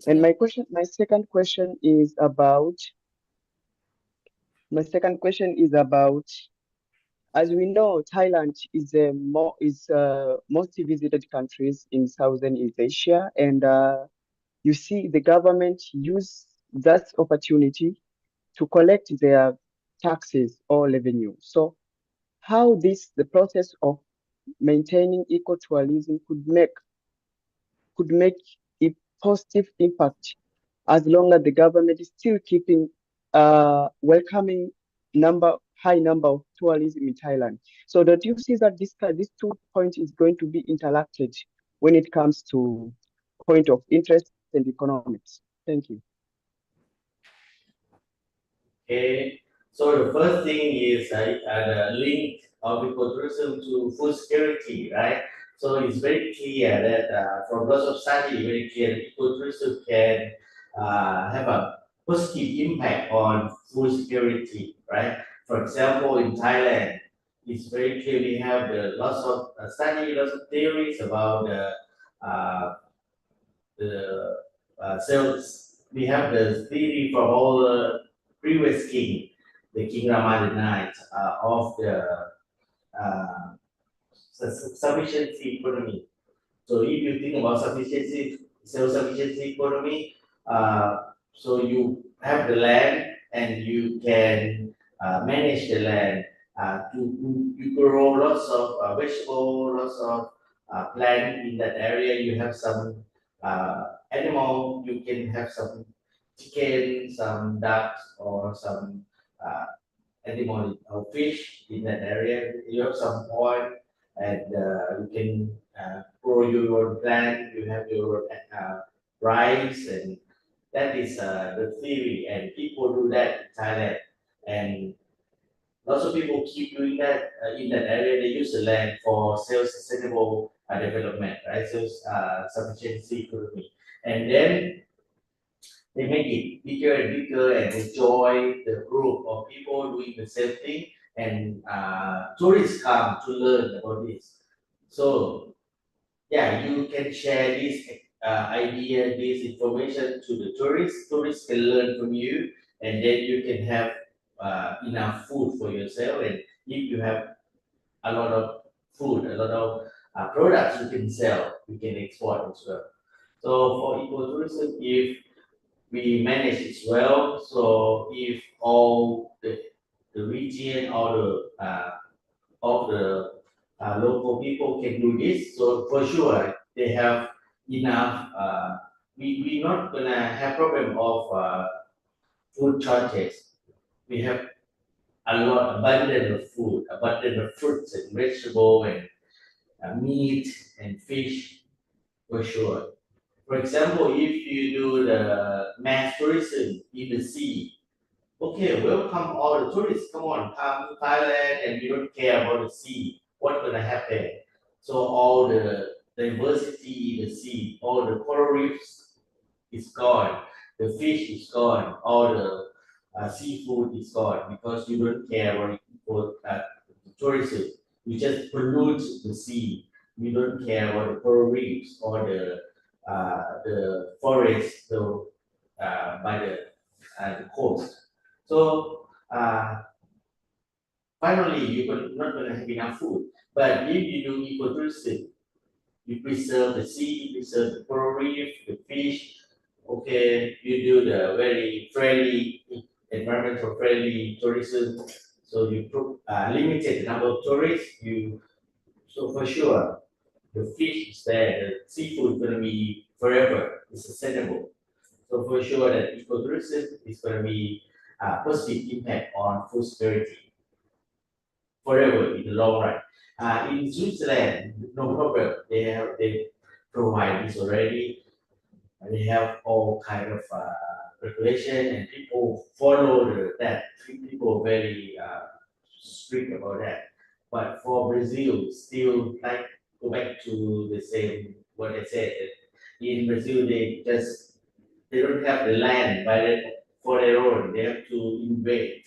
And my second question is about, as we know, Thailand is most visited countries in Southern East Asia, and you see the government use that opportunity to collect their taxes or revenue. So how the process of maintaining ecotourism could make a positive impact as long as the government is still keeping welcoming high number of tourism in Thailand. So don't you see that these 2 points is going to be interacted when it comes to point of interest and economics? Thank you. Okay. So the first thing is the link of ecotourism to food security, right? So it's very clear that from lots of study, very clear that ecotourism can have a positive impact on food security, right? For example, in Thailand, it's very clear we have lots of study, lots of theories about uh, the sales. We have the theory from all the previous king, the King Rama IX, of the uh, sufficiency economy. So if you think about sufficiency, self-sufficiency economy, so you have the land and you can manage the land you grow lots of vegetable, lots of plant in that area. You have some animal, you can have some chicken, some ducks, or some uh, animal or fish in that area. You have some oil, and you can grow your own plant. You have your rice, and that is the theory. And people do that in Thailand, and lots of people keep doing that in that area. They use the land for self-sustainable development, right? Self-sufficiency economy, and then they make it bigger and bigger, and they join the group of people doing the same thing, and tourists come to learn about this. So yeah, you can share this idea, this information to the tourists. Tourists can learn from you, and then you can have enough food for yourself. And if you have a lot of food, a lot of products you can sell, you can export as well. So for ecotourism, if we manage it well. So if all the region, all the of the local people can do this, so for sure they have enough. We not gonna have problem of food shortage. We have a lot abundant of food, abundant of fruits and vegetable and meat and fish for sure. For example, if you do the mass tourism in the sea, okay, welcome all the tourists. Come on, come to Thailand, and you don't care about the sea. What's gonna happen? So all the diversity in the sea, all the coral reefs is gone. The fish is gone. All the seafood is gone because you don't care about tourism. You just pollute the sea. You don't care about the coral reefs or the forest by the coast. So finally, you're not going to have enough food. But if you do ecotourism, you preserve the sea, you preserve the coral reef, the fish. Okay, you do the very friendly, environmental friendly tourism. So you limited the number of tourists. So for sure, the fish is there, the seafood is going to be forever. It's sustainable. So for sure that ecotourism is going to be a positive impact on food security forever in the long run. In Switzerland, no problem. They provide this already. They have all kind of regulation, and people follow that. People are very strict about that. But for Brazil, still like go back to the same what I said. In Brazil, they don't have the land for their own. They have to invade.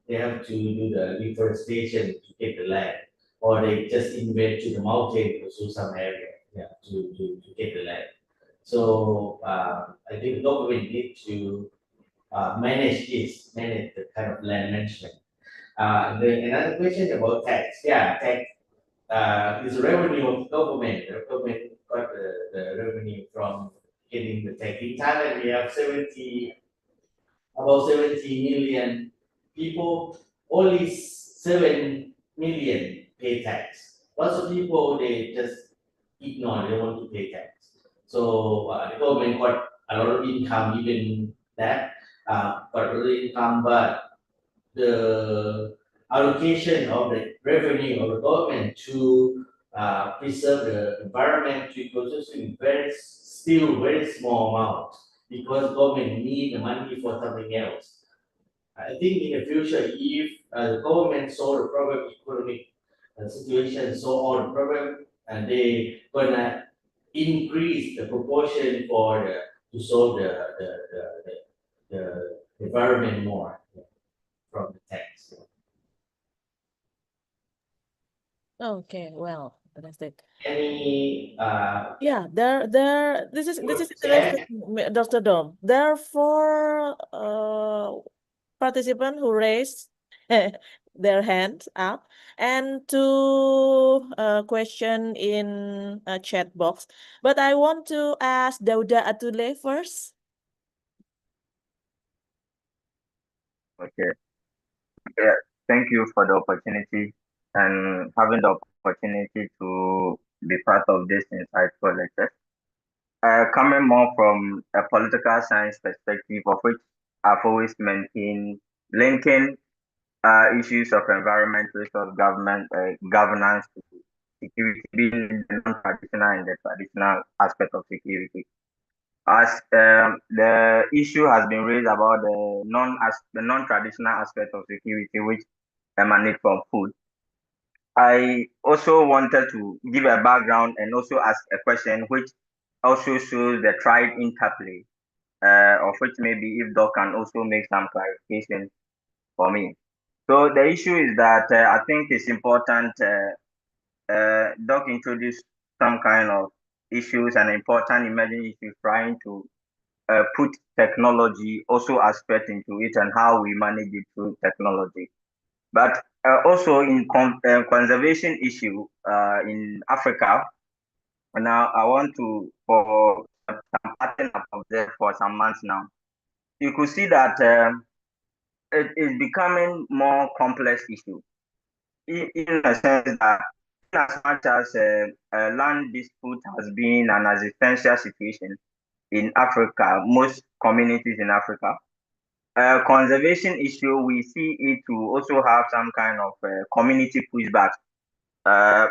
They have to do the reforestation to get the land, or they just invade to the mountain or to some area, yeah, to get the land. So I think the government need to manage the kind of land management. Another question about tax. Yeah, tax is revenue of government. The government got the revenue from getting the tax. In Thailand, we have about 70 million people. Only 7 million pay tax. Lots of people, they just ignore, they want to pay tax. So the government got a lot of income, even that, got a lot of income, but the allocation of the revenue of the government to preserve the environment, to ecosystem, still very small amount because government need the money for something else. I think in the future, if the government solve the problem economic situation, so on problem, and they gonna increase the proportion for to solve the environment more from the tax. Okay, well, that's it. Any Yeah, this is interesting, share? Dr. Dom. There are four participants who raised their hands up, and two question in a chat box. But I want to ask Dauda Atule first. Okay. Yeah. Thank you for the opportunity and having the opportunity to be part of this insightful lecture. Coming more from a political science perspective, of which I've always maintained linking issues of environment, resource government, governance to security, being the non-traditional and the traditional aspect of security. As the issue has been raised about the non-traditional aspect of security, which emanate from food. I also wanted to give a background and also ask a question which also shows the tried interplay, of which maybe if Doc can also make some clarification for me. So the issue is that I think it's important. Doc introduced some kind of issues and important emerging issues, trying to put technology also aspect into it and how we manage it through technology. But also in conservation issue in Africa, now I want to, for some pattern I've observed for some months now, you could see that it is becoming more complex issue in a sense that as much as land dispute has been an existential situation in Africa, most communities in Africa, conservation issue, we see it to also have some kind of community pushback.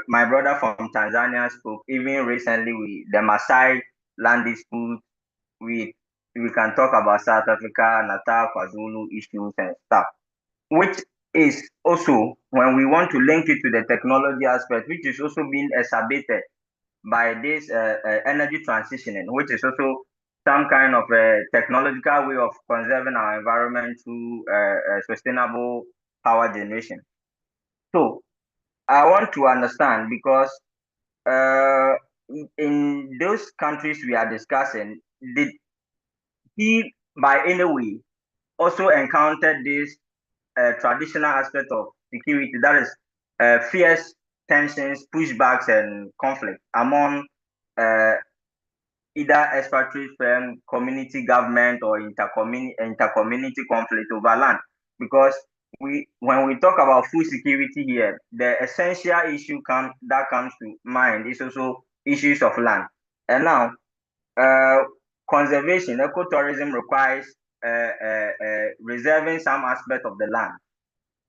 My brother from Tanzania spoke even recently with the Maasai land dispute. We can talk about South Africa, Natal, KwaZulu issues and stuff, which is also when we want to link it to the technology aspect, which is also being exacerbated by this energy transitioning, which is also some kind of a technological way of conserving our environment through sustainable power generation. So I want to understand because uh, in those countries we are discussing, did he by any way also encountered this traditional aspect of security, that is fierce tensions, pushbacks, and conflict among uh, either expatriate firm, community government, or intercommunity conflict over land. Because when we talk about food security here, the essential issue that comes to mind is also issues of land. And now, uh, conservation, ecotourism requires reserving some aspect of the land.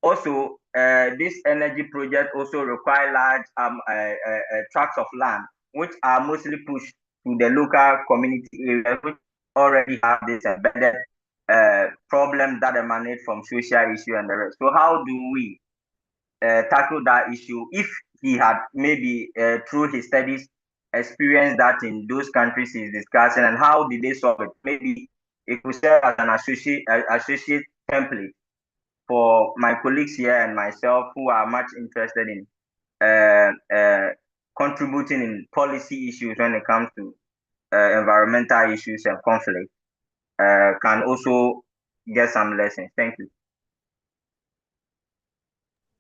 Also, this energy project also require large tracts of land, which are mostly pushed to the local community areas, which already have this embedded problems that emanate from social issue and the rest. So, how do we tackle that issue if he had maybe through his studies experienced that in those countries he's discussing, and how did they solve it? Maybe it could serve as an associate template for my colleagues here and myself who are much interested in contributing in policy issues when it comes to environmental issues and conflict, can also get some lessons. Thank you.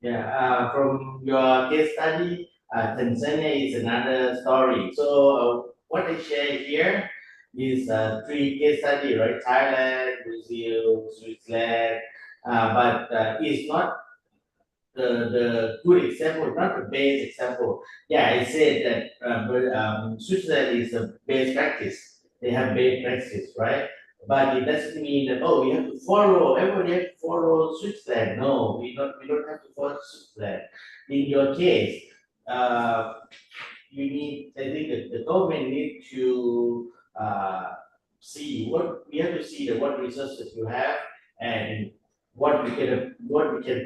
Yeah, from your case study, Tanzania is another story. So what I share here is three case study, right? Thailand, Brazil, Switzerland, but it's not the good example, not the best example. Yeah, I said that Switzerland is a best practice. They have best practice, right? But it doesn't mean that oh we have to follow everybody have to follow Switzerland. No, we don't have to follow Switzerland. In your case, uh, you need I think the government need to see what we have to see that what resources you have and what we can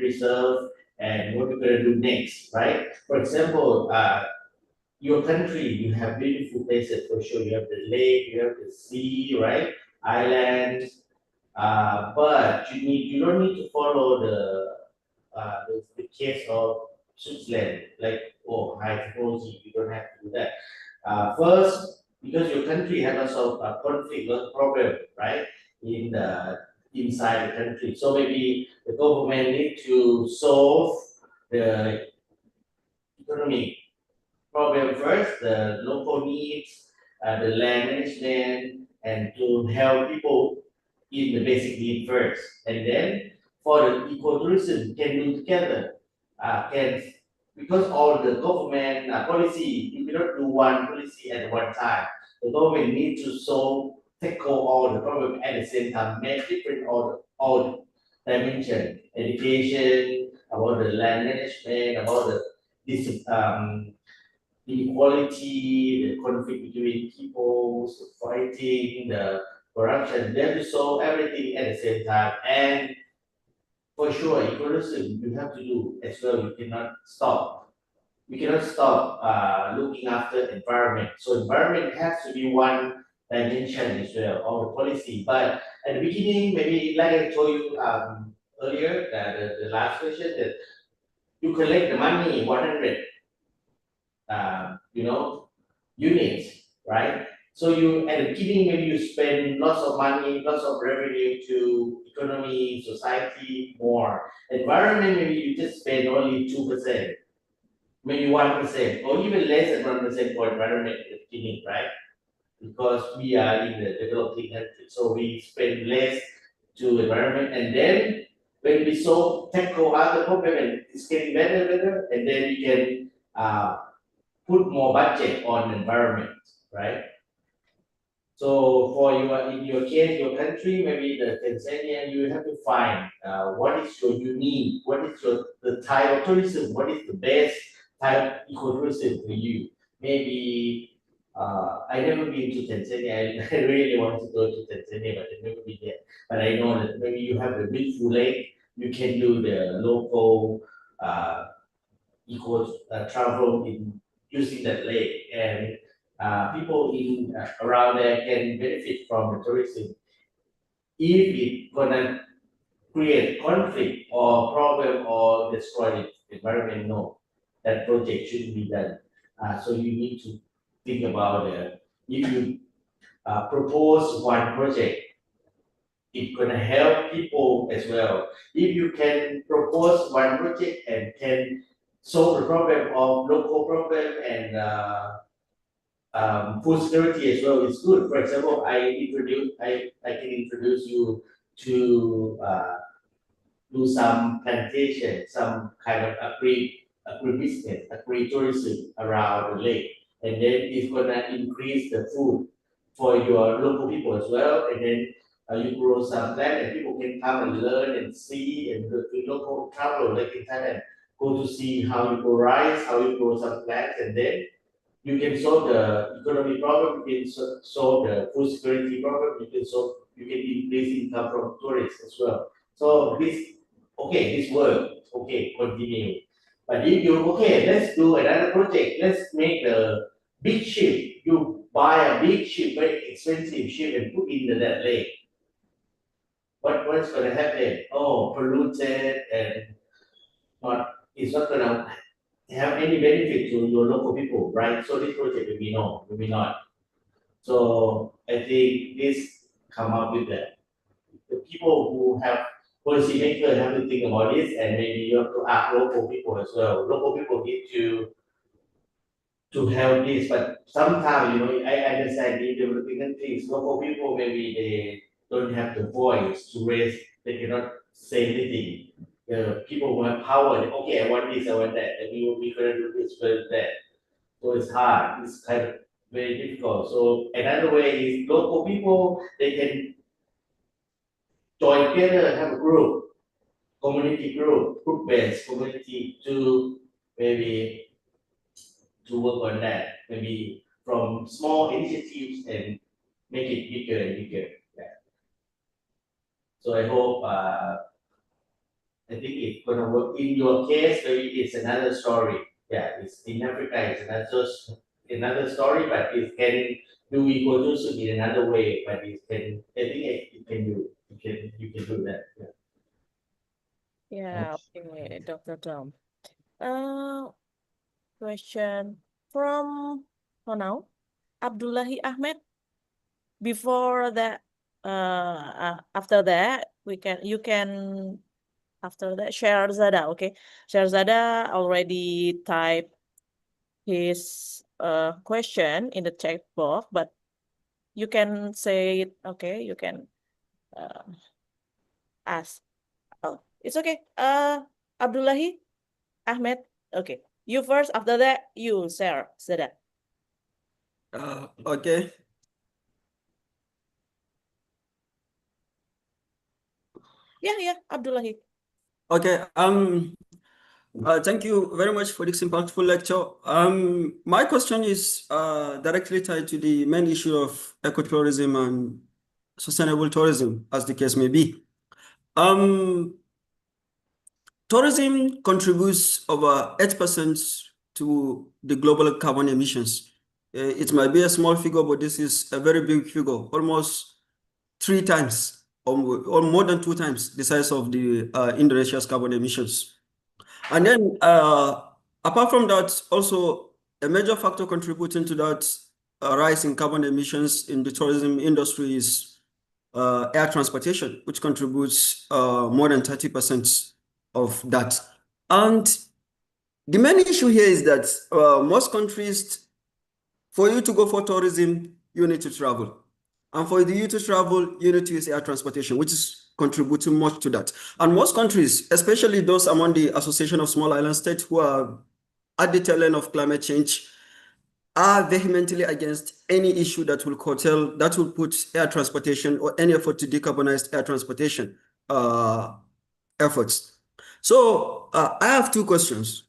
preserve and what we're gonna do next, right? For example, your country, you have beautiful places for sure. You have the lake, you have the sea, right? Islands, but you don't need to follow the case of Switzerland, like, oh, high technology, you don't have to do that. First, because your country has lots of conflict, lots of problem, right, in the inside the country. So maybe the government need to solve the economic problem first, the local needs, the land management, and to help people in the basic need first. And then for the ecotourism, can do together. Can because all the government policy, you cannot do one policy at one time. The government needs to solve tackle all the problem at the same time, make different all dimension, education, about the land management, about the this inequality, the conflict between people, fighting, the corruption. They have to solve everything at the same time. And for sure, ecology you have to do as well. You cannot stop. We cannot stop looking after environment. So environment has to be one dimension as well, of the policy. But at the beginning, maybe like I told you earlier, the last question that you collect the money, 100 units, right? So you at the beginning maybe you spend lots of money, lots of revenue to economy, society, more. Environment maybe you just spend only 2%, maybe 1%, or even less than 1% for environment at the beginning, right? Because we are in the developing country, so we spend less to environment, and then when we solve tackle other problem and it's getting better, and then we can put more budget on environment, right? So for in your case, your country, maybe the Tanzania, you have to find what is your unique, what is the type of tourism, what is the best type of ecotourism for you. Maybe I never been to Tanzania. I really want to go to Tanzania, but I've never been there. But I know that maybe you have the beautiful lake. You can do the local eco travel in using that lake, and people in around there can benefit from the tourism. If it gonna create conflict or problem or destroy the environment, no, that project shouldn't be done. So you need to think about if you propose one project, it's gonna help people as well. If you can propose one project and can solve the problem of local problem and food security as well, it's good. For example, I can introduce you to do some plantation, some kind of agribusiness, agritourism around the lake, and then it's gonna increase the food for your local people as well, and then you grow some land and people can come and learn and see and do local travel like in Thailand, go to see how you grow rice, how you grow some plants, and then you can solve the economy problem, you can solve the food security problem, you can increase income from tourists as well. So this work, okay, continue. But if you, okay, let's do another project, let's make a big ship. You buy a big ship, very expensive ship and put in that lake. What's gonna happen? Oh, polluted and it's not gonna have any benefit to your local people, right? So this project will be no, will be not. So I think this come up with that. The people who have policymakers have to think about this, and maybe you have to ask local people as well. Local people need to help this, but sometimes I understand in developing countries, local people maybe they don't have the voice to raise, they cannot say anything. The people who have power, okay, I want this, I want that, and we gonna do this, we that. So it's hard. It's kind of very difficult. So another way is local people, they can join together, have a group, community group based community to maybe to work on that. Maybe from small initiatives and make it bigger and bigger. Yeah. So I hope I think it's gonna work. In your case, maybe it's another story. Yeah, it's in Africa, it's another story, but it can do ecotourism in another way. But it can, I think it can do, you can do that. Yeah. Yeah, okay, Dr. Tom. Question from now, Abdullahi Ahmed. Before that, after that, you can after that share Zada. Okay, share Zada already typed his question in the chat box, but you can say it. Okay, you can ask. Oh, it's okay. Abdullahi Ahmed. Okay, you first. After that, you share Zada. Okay. Yeah, Abdullahi. Okay. Thank you very much for this impactful lecture. My question is directly tied to the main issue of ecotourism and sustainable tourism, as the case may be. Tourism contributes over 8% to the global carbon emissions. It might be a small figure, but this is a very big figure, almost 3 times or more than 2 times the size of the Indonesia's carbon emissions. And then apart from that, also a major factor contributing to that rise in carbon emissions in the tourism industry is air transportation, which contributes more than 30% of that. And the main issue here is that most countries, for you to go for tourism, you need to travel. And for you to travel, you need to use air transportation, which is contributing much to that. And most countries, especially those among the Association of Small Island States who are at the tail end of climate change, are vehemently against any issue that will curtail, that will put air transportation or any effort to decarbonize air transportation efforts. So I have 2 questions.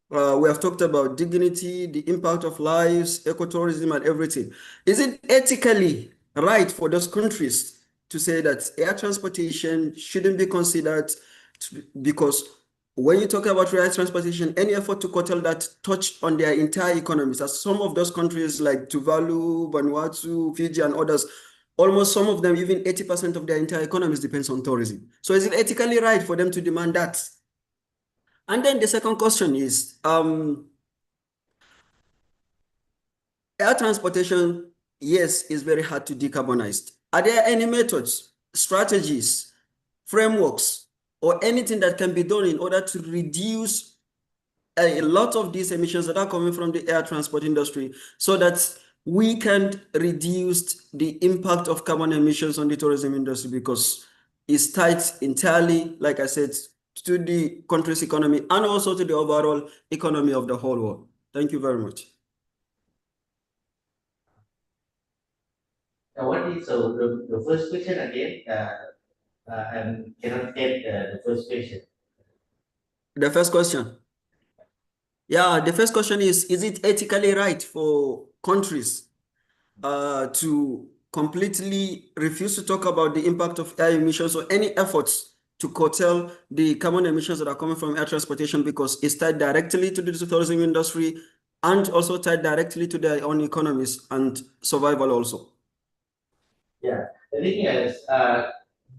We have talked about dignity, the impact of lives, ecotourism, and everything. Is it ethically right for those countries to say that air transportation shouldn't be considered because when you talk about air transportation, any effort to curtail that touch on their entire economies, as some of those countries like Tuvalu, Vanuatu, Fiji, and others, almost some of them, even 80% of their entire economies depends on tourism. So is it ethically right for them to demand that? And then the second question is, air transportation, yes, is very hard to decarbonize. Are there any methods, strategies, frameworks, or anything that can be done in order to reduce a lot of these emissions that are coming from the air transport industry so that we can reduce the impact of carbon emissions on the tourism industry, because it's tied entirely, like I said, to the country's economy and also to the overall economy of the whole world. Thank you very much. What is the first question again? I cannot get the first question. The first question. Yeah, the first question is it ethically right for countries to completely refuse to talk about the impact of air emissions or any efforts to curtail the carbon emissions that are coming from air transportation, because it's tied directly to the tourism industry and also tied directly to their own economies and survival also? Yeah, the thing is,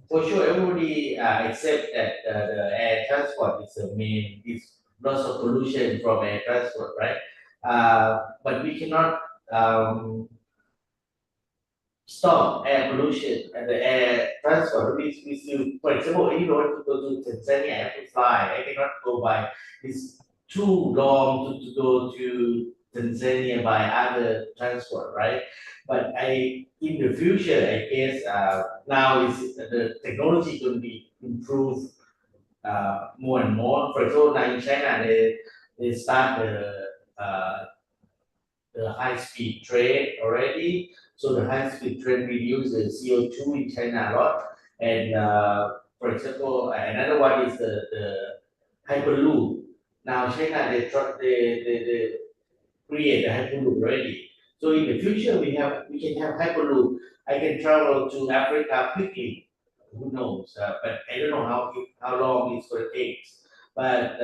for sure, everybody accept that the air transport is the main, is lots of pollution from air transport, right? But we cannot stop air pollution and the air transport. We still, for example, if you want to go to Tanzania, I have to fly. I cannot go by. It's too long to go to Tanzania by other transport, right? But in the future, I guess now is the technology going to be improved more and more. For example, now in China, they start the high-speed train already. So the high-speed train reduces CO2 in China a lot. And for example, another one is the Hyperloop. Now China, they create a Hyperloop already. So in the future, we can have Hyperloop. I can travel to Africa quickly who knows? But I don't know how long it's going to take. But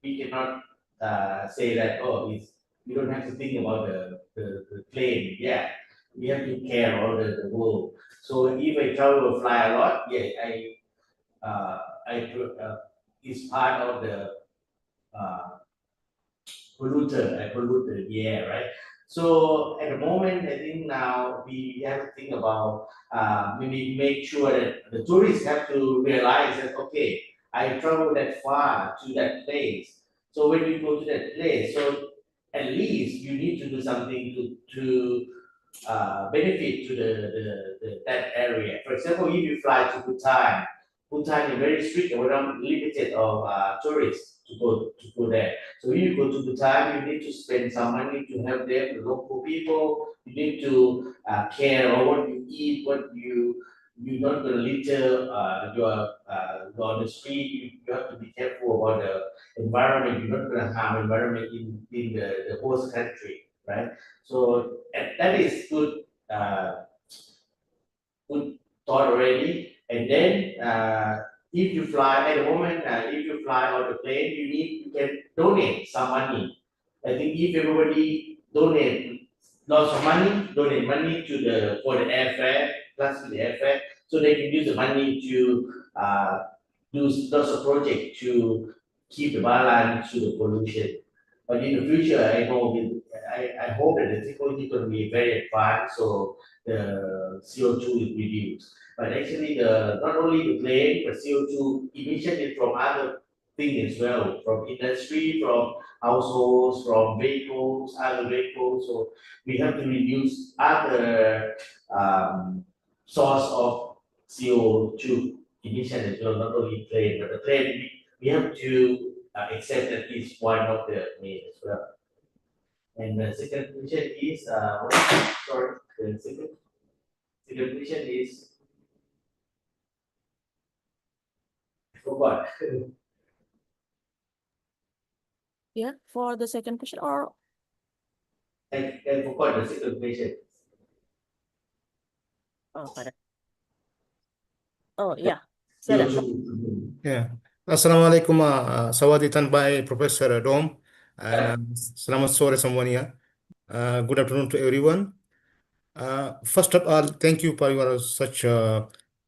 we cannot say that, oh, we don't have to think about the plane. Yeah, we have to care about the world. So if I travel or fly a lot, yeah, uh, it's part of the uh, polluter, yeah, right? So at the moment, I think now we have to think about maybe make sure that the tourists have to realize that, okay, I traveled that far to that place. So when you go to that place, so at least you need to do something to benefit to that area. For example, if you fly to Bhutan, Bhutan is very strict and we're not limited of tourists to go there. So if you go to Bhutan, you need to spend some money to help them, the local people. You need to care about what you eat, what you're not going to litter you're on the street. You have to be careful about the environment. You're not going to harm environment in the host country, right? So that is good thought already. And then if you fly at the moment, if you fly on the plane, you can donate some money. I think if everybody donate lots of money, donate money to the for the airfare, plus to the airfare, so they can use the money to do lots of project to keep the balance to the pollution. But in the future, I hope that the technology going to be very advanced, so the CO2 is reduced. But actually, not only the plane, but CO2 emission is from other things as well, from industry, from households, from vehicles, other vehicles. So we have to reduce other source of CO2 emission as well, not only plane, but the plane we have to accept that is one of the main as well. And the second question is, sorry, the second question is, I forgot. Yeah, for the second question, or I forgot the second question. pada. Oh yeah, Sada. CO2. Yeah. Assalamualaikum, sawaditan by Professor Dom, and selamat sore semuanya. Good afternoon to everyone. First of all, thank you for your such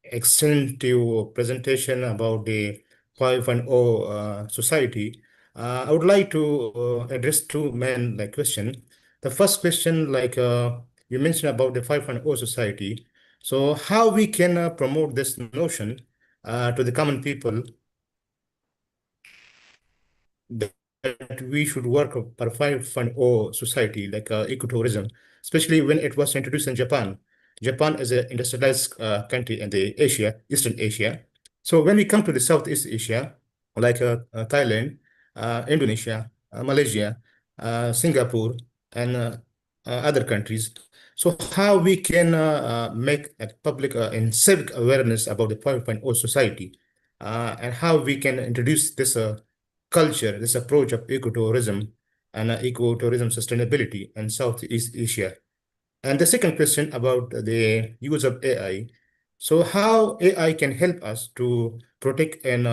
extensive presentation about the 5.0 society. I would like to address two main question. The first question, you mentioned about the 5.0 society. So how we can promote this notion to the common people that we should work for 5.0 society, like ecotourism, especially when it was introduced in Japan. Japan is an industrialized country in the Eastern Asia. So when we come to the Southeast Asia, like Thailand, Indonesia, Malaysia, Singapore, and other countries, so how we can make a public and civic awareness about the 5.0 society, and how we can introduce this culture, this approach of ecotourism and ecotourism sustainability in Southeast Asia. And the second question about the use of AI. So how AI can help us to protect and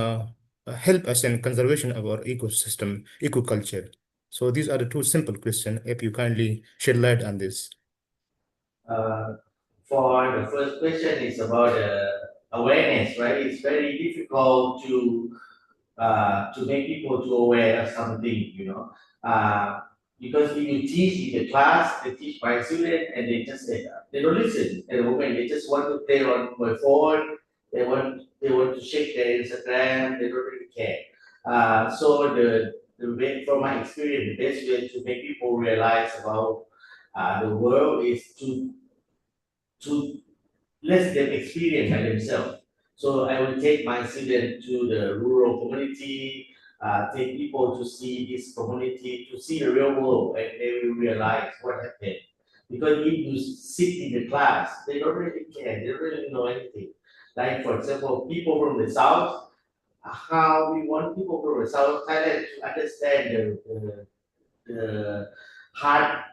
help us in conservation of our ecosystem, ecoculture. So these are the two simple questions. If you kindly shed light on this. For the first question is about awareness, right? It's very difficult to make people to aware of something, because if you teach in the class, they teach by student and they don't listen at the moment. They just want to play on my phone. They want to check their Instagram. They don't really care. So the way, from my experience, the best way to make people realize about the world is to let them experience by themselves. So I will take my students to the rural community, take people to see this community, to see the real world, and they will realize what happened. Because if you sit in the class, they don't really care, they don't really know anything. Like, for example, people from the south, how we want people from the south of Thailand to understand the hard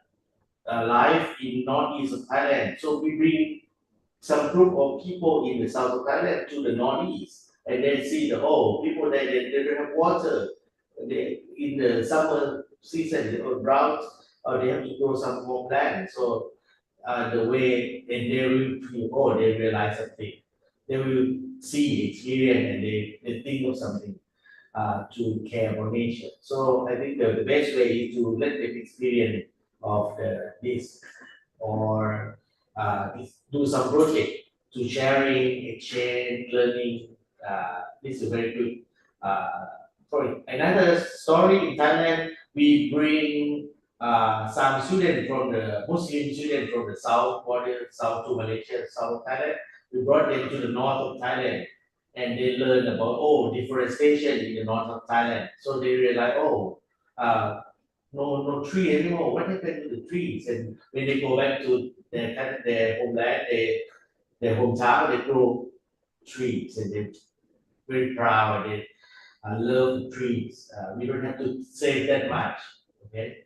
life in northeast of Thailand. So we bring some group of people in the south of Thailand to the northeast, and then see the people there they don't have water. They in the summer season they are drought, or they have to grow some more plants. So the way and they will feel, they realize something. They will see, experience, and they think of something to care about nature. So I think the best way is to let them experience of this or do some project to sharing, exchange, learning. This is very good. For another story in Thailand, we bring some students from the Muslim students from the south border, south to Malaysia, south Thailand. We brought them to the north of Thailand, and they learn about deforestation in the north of Thailand. So they realize, uh, no tree anymore. What happened to the trees? And when they go back to their homeland, their hometown, they grow trees, and they're very proud. They love the trees. We don't have to save that much. Okay.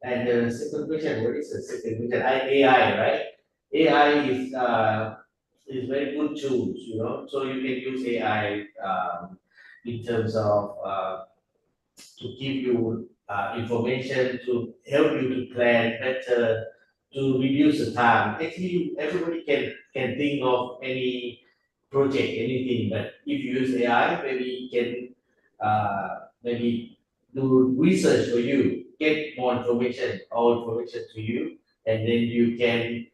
And the second question, what is the second question? AI, right? AI is very good tools, so you can use AI in terms of to give you information to help you to plan better, to reduce the time. Actually, everybody can think of any project, anything, but if you use AI, maybe it can maybe do research for you, get more information, all information to you, and then you can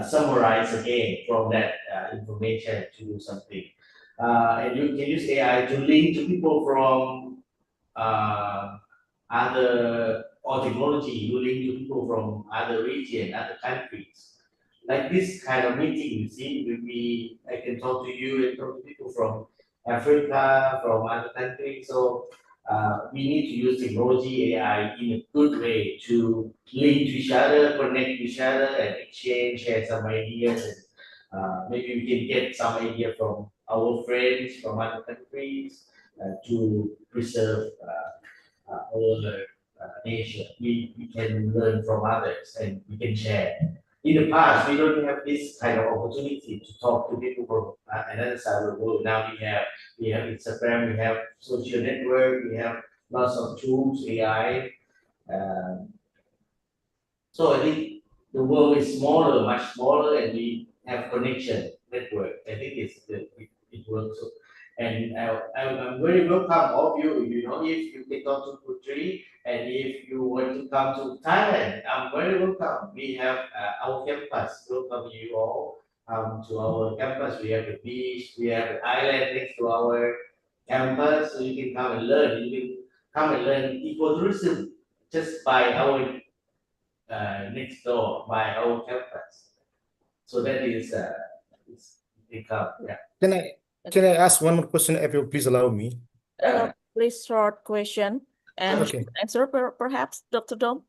summarize again from that information to do something. And you can use AI to link to people from uh, other or technology, you link to people from other region, other countries. Like this kind of meeting, you see, I can talk to you and talk to people from Africa, from other countries. So we need to use technology, AI, in a good way to link to each other, connect to each other, and exchange, share some ideas. And maybe we can get some idea from our friends from other countries to preserve our nature. We can learn from others and we can share. In the past, we don't have this kind of opportunity to talk to people from another side of the world. Now we have Instagram, we have social network, we have lots of tools, AI. Uh, so I think the world is smaller, much smaller, and we have connection network. I think it works. So, and I'm very welcome of you. If you can come to Putri, and if you want to come to Thailand, I'm very welcome. We have our campus. Welcome you all to our campus. We have the beach. We have the island next to our campus, so you can come and learn. You can come and learn ecotourism just by our next door by our campus. So that is income. Yeah. Can I ask one more question if you please allow me? Please short question and Okay. answer perhaps, Dr. Dom.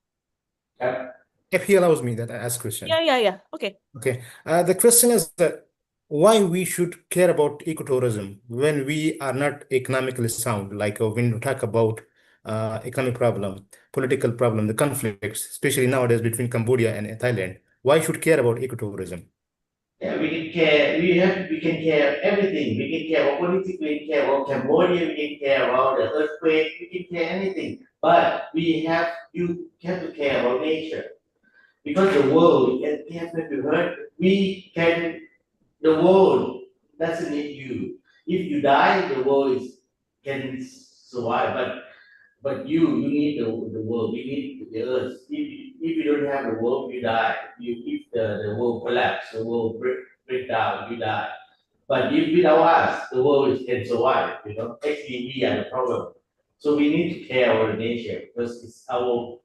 Yeah. If he allows me that I ask question. Yeah. Okay. Okay. The question is that why we should care about ecotourism when we are not economically sound, like when we talk about economic problem, political problem, the conflicts, especially nowadays between Cambodia and Thailand. Why should care about ecotourism? Yeah, we can care. We can care everything. We can care about politics. We can care about Cambodia. We can care about the earthquake. We can care anything. But you have to care about nature because the world. We have to heard. The world doesn't need you. If you die, the world can survive. But you need the world. We need the earth. If you don't have the world, you die. If the world collapse, the world break down, you die. But if without us, the world can survive. Actually, we are the problem. So we need to care about the nature because it's our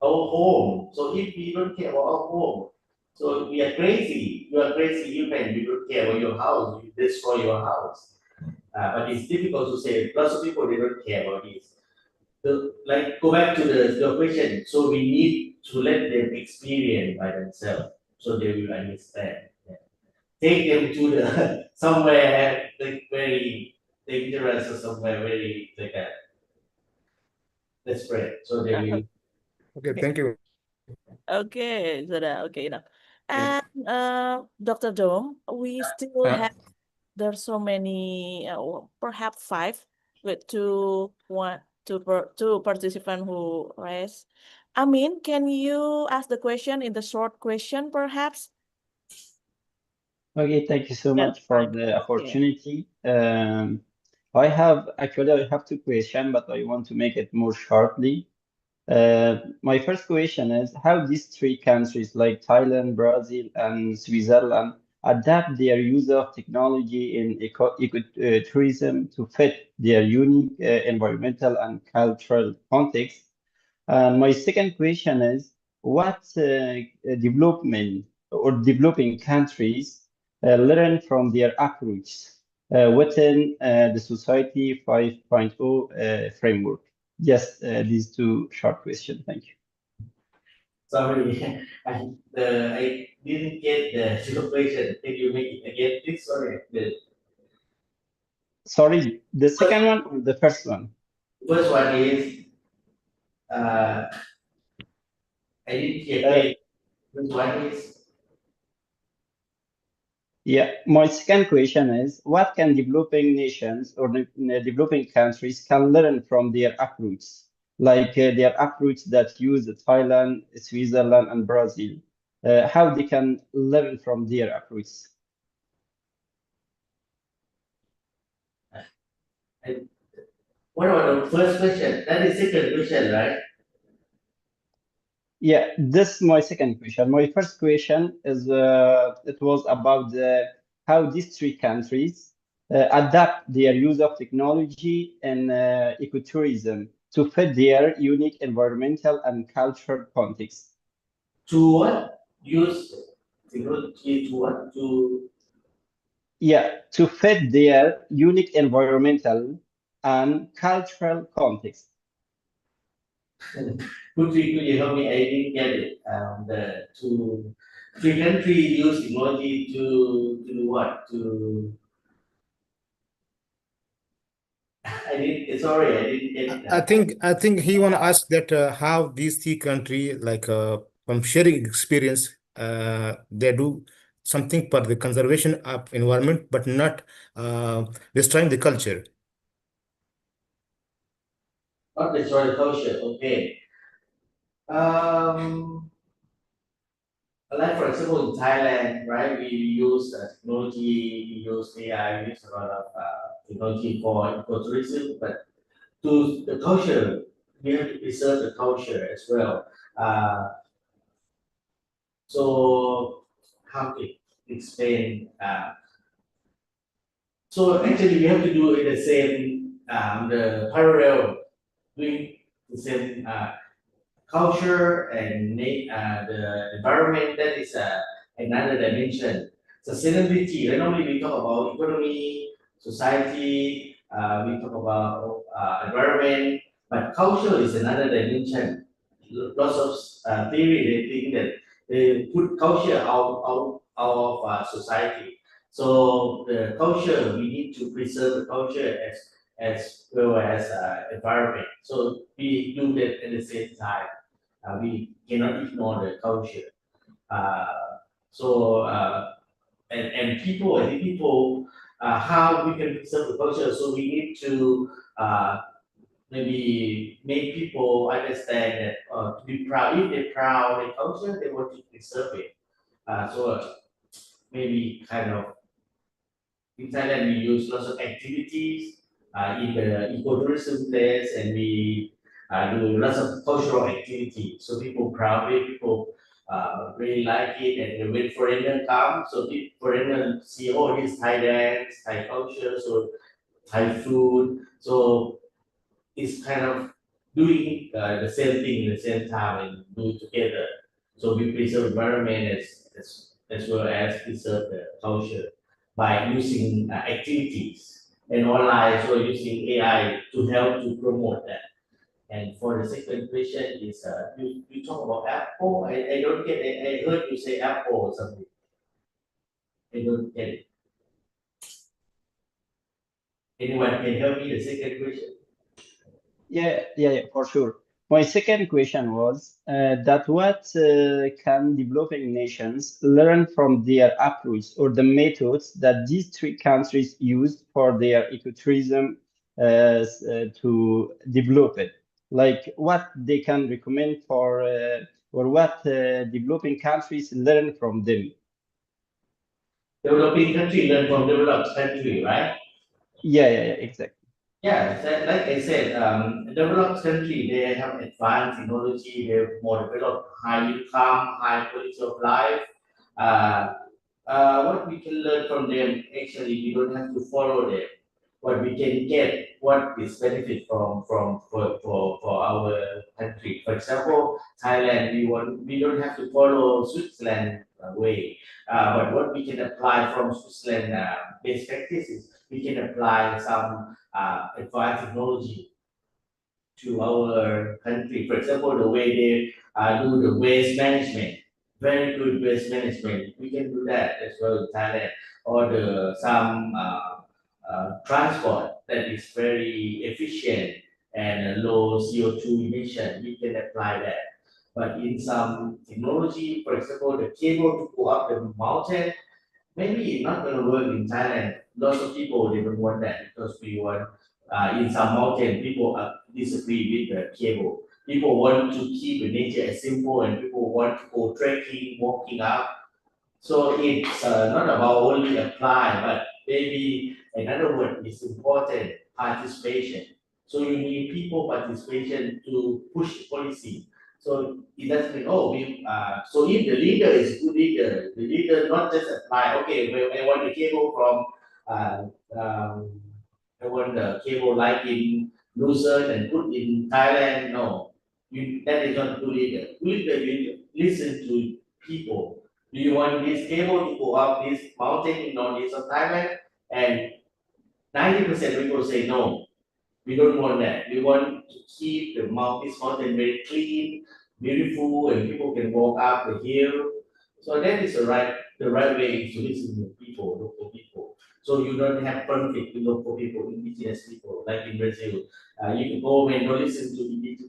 home. So if we don't care about our home, so we are crazy. You are crazy even you don't care about your house. You destroy your house. But it's difficult to say. Lots of people they don't care about this. Go back to your question. So we need to let them experience by themselves, so they will understand. Yeah. Take them to the somewhere like very dangerous or somewhere very like a desperate. So they will. Okay, thank you. Okay, sudah. Okay, enough. And Dr. Dong, we still have there's so many, perhaps five with two participants who raised. Amin, can you ask the question in the short question, perhaps? Okay, thank you so That's much for fine. the Okay. opportunity. I have two questions, but I want to make it more shortly. My first question is how these three countries like Thailand, Brazil, and Switzerland adapt their use of technology in ecotourism to fit their unique environmental and cultural context. And my second question is, what development or developing countries learn from their approach within the Society 5.0 framework? Just these two short questions. Thank you. Sorry, I didn't get the your question. Can you make it again, please? Sorry, Sorry, the second one or the first one? first one is uh, I didn't hear Uh, clearly. First one is Yeah, my second question is, what can developing nations or developing countries can learn from their approach, like their approach that use Thailand, Switzerland, and Brazil, how they can learn from their approach? what about the first question? That is second question, right? Yeah, this is my second question. My first question is it was about how these three countries adapt their use of technology and ecotourism to fit their unique environmental and cultural context. To what? Use technology to what? To Yeah, to fit their unique environmental and cultural context. could you help me? I didn't get it. The to three country use technology to do what? To I didn't. Sorry, I didn't get I that. think he want to ask that how these three country like from sharing experience they do something for the conservation of environment but not destroying the culture. Not destroy the culture. Okay. Um, like for example in Thailand, right? We use technology, we use AI, we use a lot of technology for ecotourism, but to the culture, we have to preserve the culture as well. Uh, so how to explain? So actually, we have to do it the same, the parallel, doing the same culture and make the environment. That is another dimension. Sustainability. Not only we talk about economy, society, we talk about environment, but culture is another dimension. Lots of theory they think that they put culture out of society. So the culture we need to preserve the culture as well as environment. So we do that at the same time. We cannot ignore the culture. Uh, so and people, I think people, how we can preserve the culture. So we need to maybe make people understand that to be proud. If they're proud of their culture, they want to preserve it. So maybe kind of in Thailand, we use lots of activities in the ecotourism place, and we do lots of cultural activities. So people proudly, people really like it, and when foreigners come, so foreigners see, oh, this Thai dance, Thai culture, so Thai food. So it's kind of doing the same thing at the same time and do it together. So we preserve environment as well as preserve the culture by using activities and online, so using AI to help to promote that. And for the second question is you talk about Apple. I don't get it. I heard you say Apple or something. I don't get it. Anyone can help me the second question? Yeah, for sure. My second question was that what can developing nations learn from their approach or the methods that these three countries used for their ecotourism to develop it? Like what they can recommend for or what developing countries learn from them? Developing country learn from developed country, right? Yeah, exactly. Yeah, like I said, developed country, they have advanced technology, they have more developed high income, high quality of life. Uh, what we can learn from them, actually, we don't have to follow them. What we can get, what is benefit for our country. For example, Thailand, we don't have to follow Switzerland way, but what we can apply from Switzerland best practices, we can apply some advanced technology to our country. For example, the way they do the waste management, very good waste management. We can do that as well in Thailand, or the some transport that is very efficient and low CO2 emission. We can apply that. But in some technology, for example, the cable to go up the mountain, maybe not going to work in Thailand. Lots of people they don't want that because we want in some mountain people disagree with the cable. People want to keep the nature as simple, and people want to go trekking, walking up. So it's not about only apply, but maybe another word is important, participation. So you need people participation to push the policy. So it doesn't mean, oh, so if the leader is good leader, the leader not just apply, okay, well, I want the cable from, I want the cable like in Luzon and put in Thailand. No, that is not good leader. Good leader, you listen to people. Do you want this cable to go up this mountain in northeast of Thailand? And 90% people say no. We don't want that. We want to keep this mountain very clean, beautiful, and people can walk up the hill. So that is the right way to listen to people, local people. So you don't have conflict with local people, indigenous people, like in Brazil. You can go and don't listen to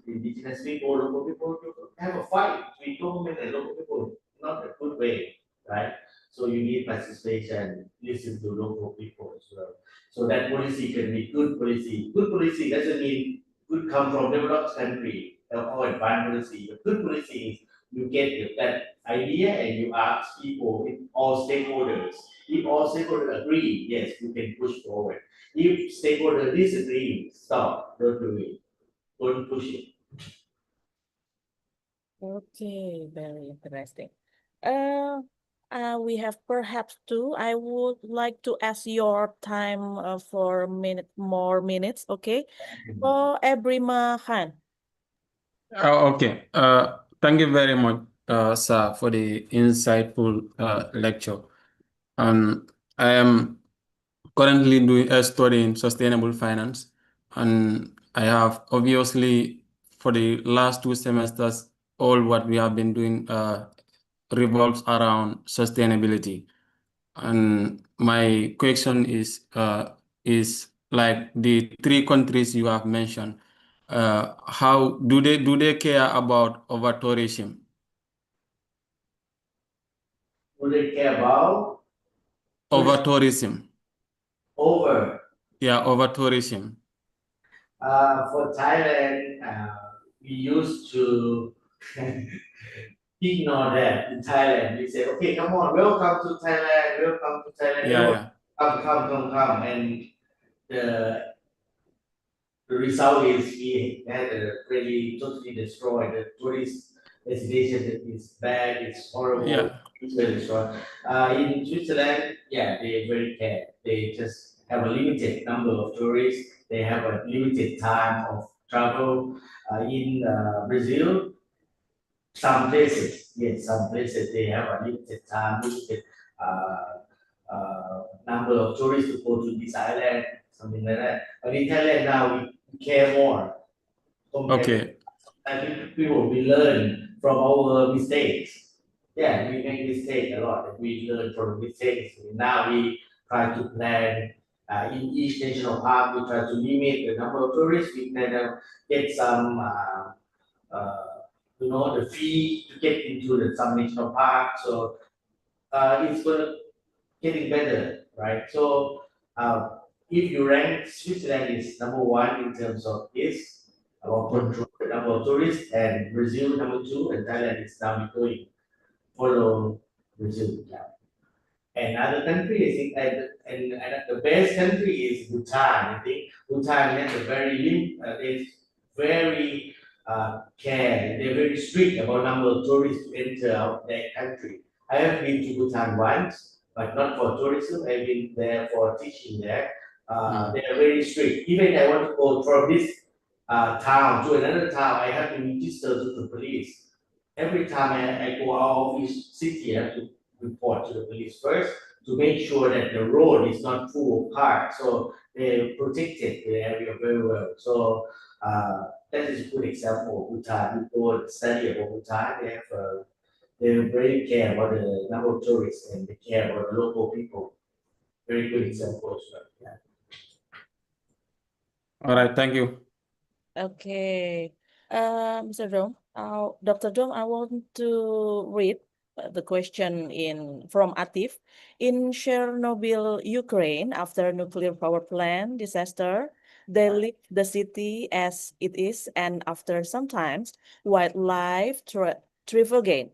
indigenous people, local people, you have a fight between government and local people. Not a good way, right? So you need participation, listen to local people as well. So that policy can be good policy. Good policy doesn't mean good come from developed country or advanced policy. But good policy is you get that idea and you ask people, all stakeholders. If all stakeholders agree, yes, you can push forward. If stakeholders disagree, stop, don't do it, don't push it. Okay, very interesting. Uh, we have perhaps two. I would like to ask your time for more minutes, okay? For Ebrima Khan. Okay. Thank you very much, sir, for the insightful lecture. I am currently doing studying sustainable finance, and I have obviously for the last 2 semesters, all what we have been doing revolves around sustainability. And my question is like the three countries you have mentioned. How do they care about over tourism? Do they care about Over tourism. over? Yeah, over tourism. For Thailand, we used to ignore that in Thailand. We say, okay, come on, welcome to Thailand, welcome to Thailand. Yeah, Everyone, yeah. come. And the, the result is we had a really totally destroyed. The tourist destination is bad, it's horrible, Yeah. it's very destroyed. In Switzerland, yeah, they very care. They just have a limited number of tourists. They have a limited time of travel. In Brazil, some places, yes, some places they have a limited time, limited uh, number of tourists to go to this island, something like that. But in Thailand now we care more compared to, Okay. I think people we learn from our mistakes. Yeah, we make mistakes a lot. We learn from mistakes. Now we try to plan in each national park. We try to limit the number of tourists. We kind of get some the fee to get into some national park. So it's gonna getting better, right? So if you rank Switzerland is number one in terms of this, about control the number of tourists, and Brazil number two, and Thailand is now going follow Brazil. Yeah. And other country, I think, and the best country is Bhutan. I think Bhutan has a is very care. They're very strict about number of tourists to enter out their country. I have been to Bhutan once, but not for tourism. I've been there for teaching there. They are very strict. Even I want to go from this town to another town, I have to register to the police. Every time I go out of each city, I have to report to the police first to make sure that the road is not full of cars. So they protected the area very well. So that is a good example of Bhutan. You go and study about Bhutan, they very care about the number of tourists and they care about the local people. Very good example as well. Yeah. All right, thank you. Okay. Mr. Dom, Dr. Dom, I want to read the question from Atif. In Chernobyl, Ukraine, after nuclear power plant disaster, they leave the city as it is, and after sometimes wildlife thrive again.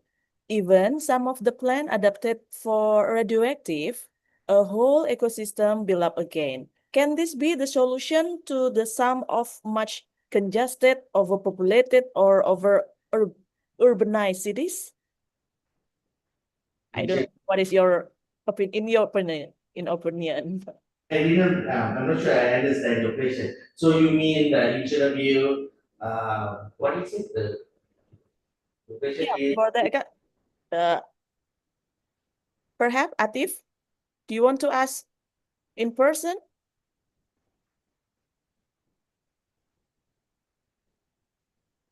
Even some of the plant adapted for radioactive, a whole ecosystem built up again. Can this be the solution to the sum of much congested, overpopulated, or urbanized cities? I don't know. What is your opinion? In opinion. I'm not sure I understand your question. So you mean that in Chernobyl, what is it? The question is. For that, perhaps Atif, do you want to ask in person?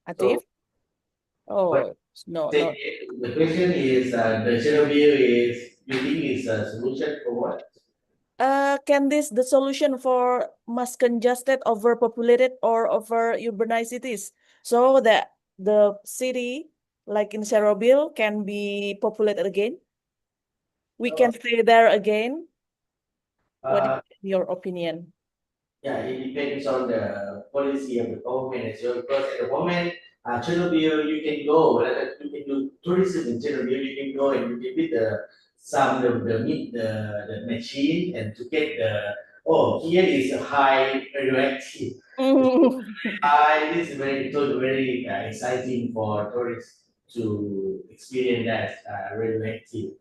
Atif? Oh, no. The question is, the Chernobyl is, you think is a solution for what? Can this the solution for mass congested, overpopulated, or over urbanized cities, so that the city, like in Chernobyl, can be populated again? We can stay there again. What is your opinion? Yeah, it depends on the policy of the government as well. Because at the moment, Chernobyl, you can go, you can do tourism in Chernobyl. You can go and you can visit the machine and to get here is a high radioactive. This is very exciting for tourists to experience that radioactive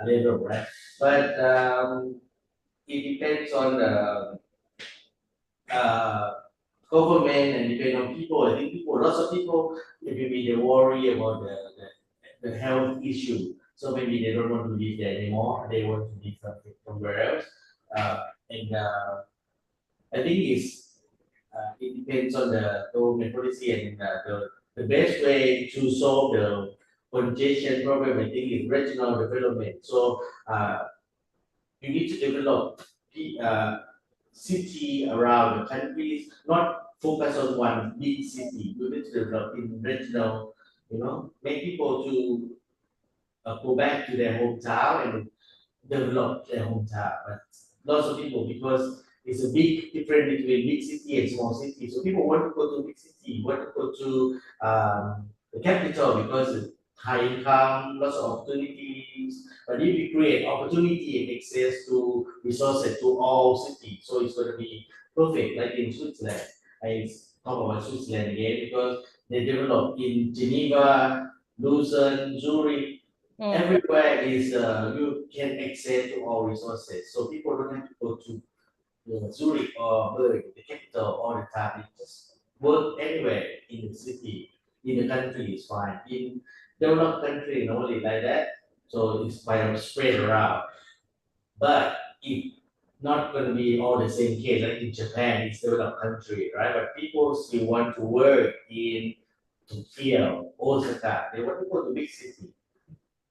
level, right? But it depends on the government and depend on people. I think lots of people, maybe they worry about the health issue. So maybe they don't want to live there anymore. They want to live somewhere else. And I think it depends on the government policy and the best way to solve the congestion problem. I think is regional development. So you need to develop city around the countries, not focus on one big city. You need to develop in regional, make people to go back to their hometown and develop their hometown. But lots of people, because it's a big difference between big city and small city. So people want to go to big city, want to go to the capital because it's high income, lots of opportunities. But if we create opportunity and access to resources to all cities, so it's going to be perfect, like in Switzerland. I talk about Switzerland again because they develop in Geneva, Lucerne, Zurich, everywhere is you can access to all resources. So people don't have to go to Zurich or Bern, the capital, all the time. It just work anywhere in the city, in the country is fine. In developed country, normally like that. So it's kind of spread around. But it not going to be all the same case. Like in Japan, it's developed country, right? But people still want to work in Tokyo, Osaka. They want to go to big city.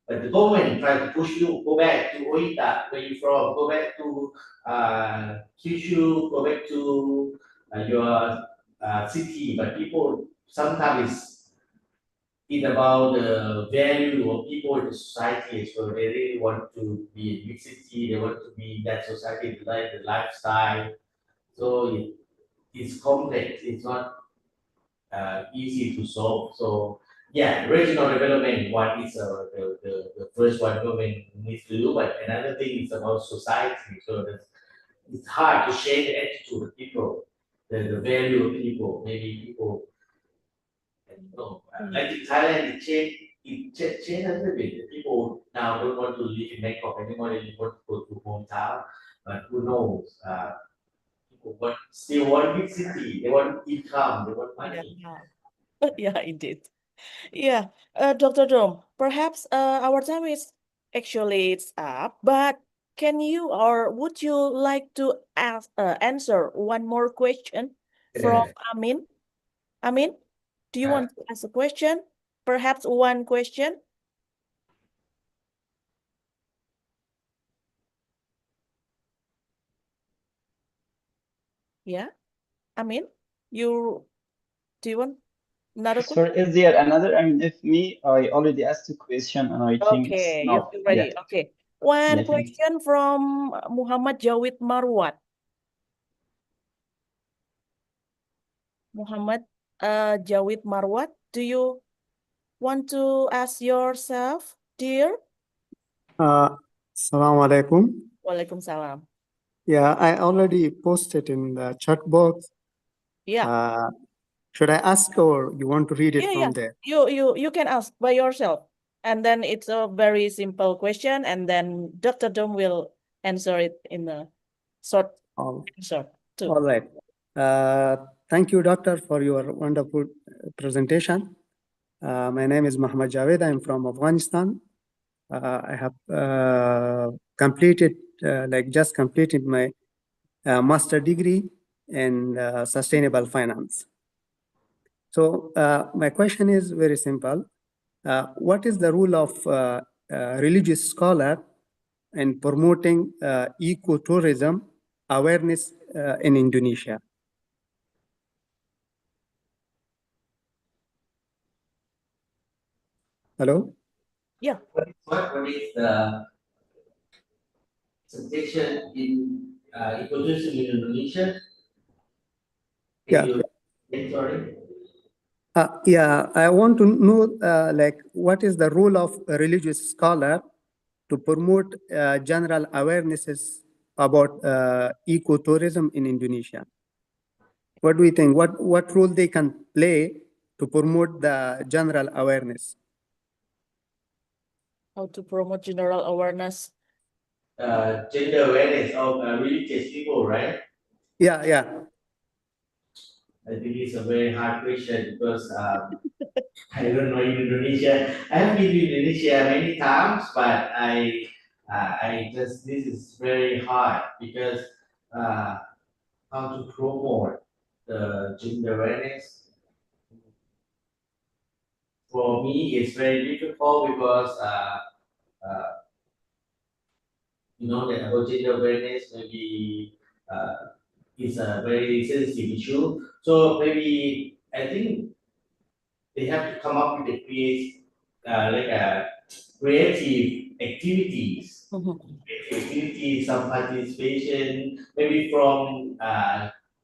But the government try to push you, go back to Oita, where you from, go back to Kyushu, go back to your city. But people sometimes it's about the value of people in the society as well. They really want to be in big city, they want to be in that society, they like the lifestyle. So it's complex, it's not easy to solve. So yeah, regional development one is the first one government needs to do, but another thing is about society. So it's hard to change the attitude of people, the value of people. Maybe people, I don't know, like in Thailand, it changed a little bit. The people now don't want to live in Bangkok anymore. They want to go to hometown. But who knows? People still want big city. They want income. They want money. Yeah. Yeah, indeed. Yeah, Dr. Dom, perhaps our time is actually it's up, but can you or would you like to answer one more question from Amin? Amin, do you want to ask a question? Perhaps one question? Yeah, Amin, do you want another Sorry, question? is there another? I mean, if me, I already asked a question and I think it's Okay, you're enough. Yeah, ready. Okay, one yeah, thank you. question from Muhammad Jawid Marwat. Muhammad Jawid Marwat, do you want to ask yourself, dear? Assalamu alaikum. Waalaikumsalam. Yeah, I already posted in the chat box. Yeah. Should I ask or you want to read it Yeah, from yeah. there? You can ask by yourself. And then it's a very simple question, and then Dr. Dom will answer it in a short answer too. All right. Thank you, doctor, for your wonderful presentation. My name is Muhammad Javed. I'm from Afghanistan. I have just completed my master degree in sustainable finance. So my question is very simple. What is the role of religious scholar in promoting ecotourism awareness in Indonesia? Hello? Yeah. What is the suggestion in ecosystem in Indonesia? Sorry. Yeah, I want to know what is the role of a religious scholar to promote general awarenesses about ecotourism in Indonesia? What do you think? What role they can play to promote the general awareness? How to promote general awareness? Gender awareness of religious people, right? Yeah, yeah. I think it's a very hard question because I don't know in Indonesia. I have been to Indonesia many times, but I just this is very hard because how to promote the gender awareness for me it's very difficult because you know that about gender awareness maybe is a very sensitive issue. So maybe I think they have to come up with a creative activities. Some participation, maybe from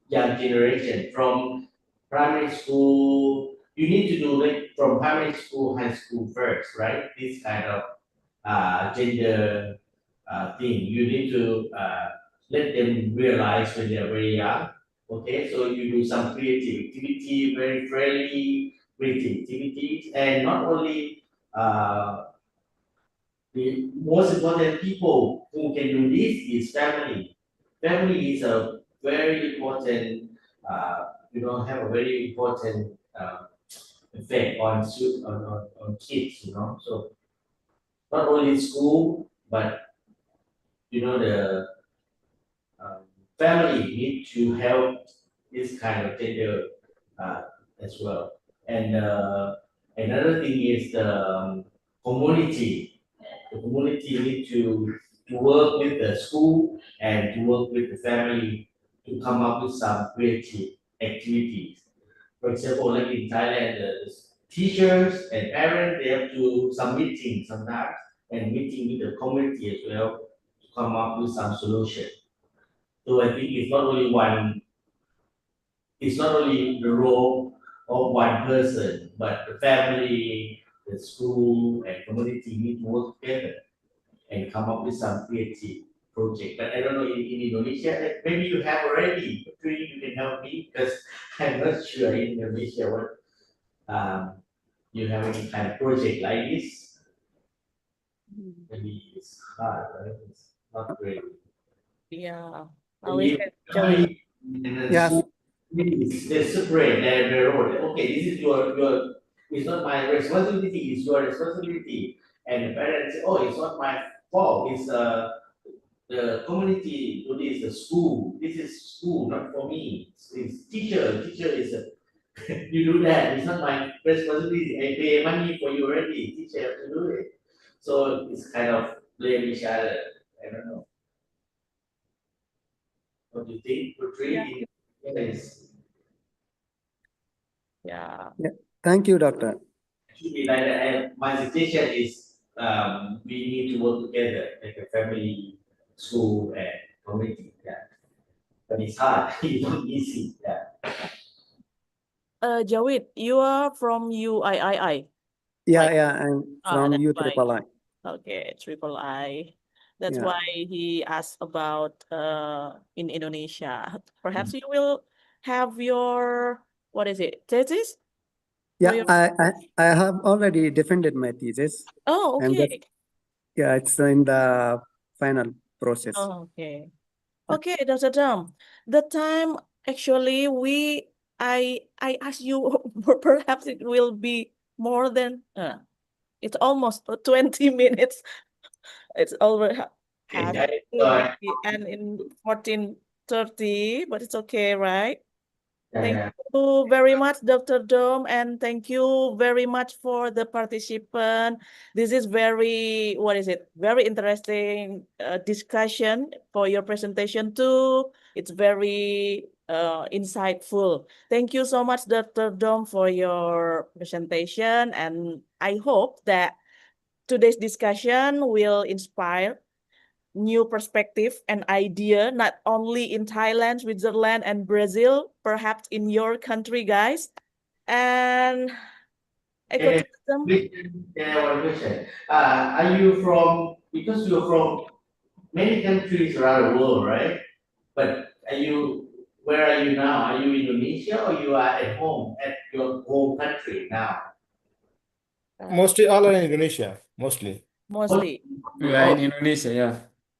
young generation, from primary school. You need to do like from primary school, high school first, right? This kind of gender thing. You need to let them realize when they're very young. Okay, so you do some creative activity, very friendly creative activities, and not only the most important people who can do this is family. Family is a very important, have a very important effect on on kids, So not only school, but the family need to help this kind of gender uh, as well. And another thing is the community. The community need to work with the school and to work with the family to come up with some creative activities. For example, like in Thailand, teachers and parents, they have to some meeting sometimes and meeting with the community as well to come up with some solution. So I think it's not only the role of one person, but the family, the school, and community need to work together and come up with some creative project. But I don't know in Indonesia, maybe you have already. Maybe you can help me because I'm not sure in Indonesia what you have any kind of project like this. Maybe it's hard, right? It's not great. Yeah. And We you, can join it. in the Yes. school, they separate their role. Okay, this is your, it's not my responsibility, it's your responsibility. And the parents say, oh, it's not my fault, it's the community, so this is the school, this is school, not for me. It's teacher is a, you do that, it's not my responsibility. I pay money for you already, teacher have to do it. So it's kind of blame each other. I don't know. What do you think? Portray yes. Yeah. Yeah. Thank you, Doctor. Should be like that. And my suggestion is we need to work together like a family, school, and community. Yeah. But it's hard. It's not easy. Yeah. Jawid, you are from UIII. Yeah, Like, yeah, I'm from that's U why. Triple I. Okay, triple I. That's Yeah. why he asked about in Indonesia. Perhaps you will have your, what is it, thesis? For Yeah, your... I have already defended my thesis. Oh, And okay. yeah, it's in the final process. Oh, okay. Okay, Dr. Dam. The time actually I asked you perhaps it will be more than it's almost 20 minutes. It's already has and in 14:30, but it's okay, right? Thank you very much, Dr. Dom, and thank you very much for the participant. This is very, what is it? Very interesting discussion for your presentation too. It's very insightful. Thank you so much, Dr. Dom, for your presentation, and I hope that today's discussion will inspire new perspective and idea, not only in Thailand, Switzerland, and Brazil, perhaps in your country, guys. And ecotourism. One question. Are you from, because you're from many countries around the world, right? But where are you now? Are you Indonesia or you are at home, at your home country now? Mostly all are in Indonesia, mostly. Mostly. We are in Indonesia, yeah.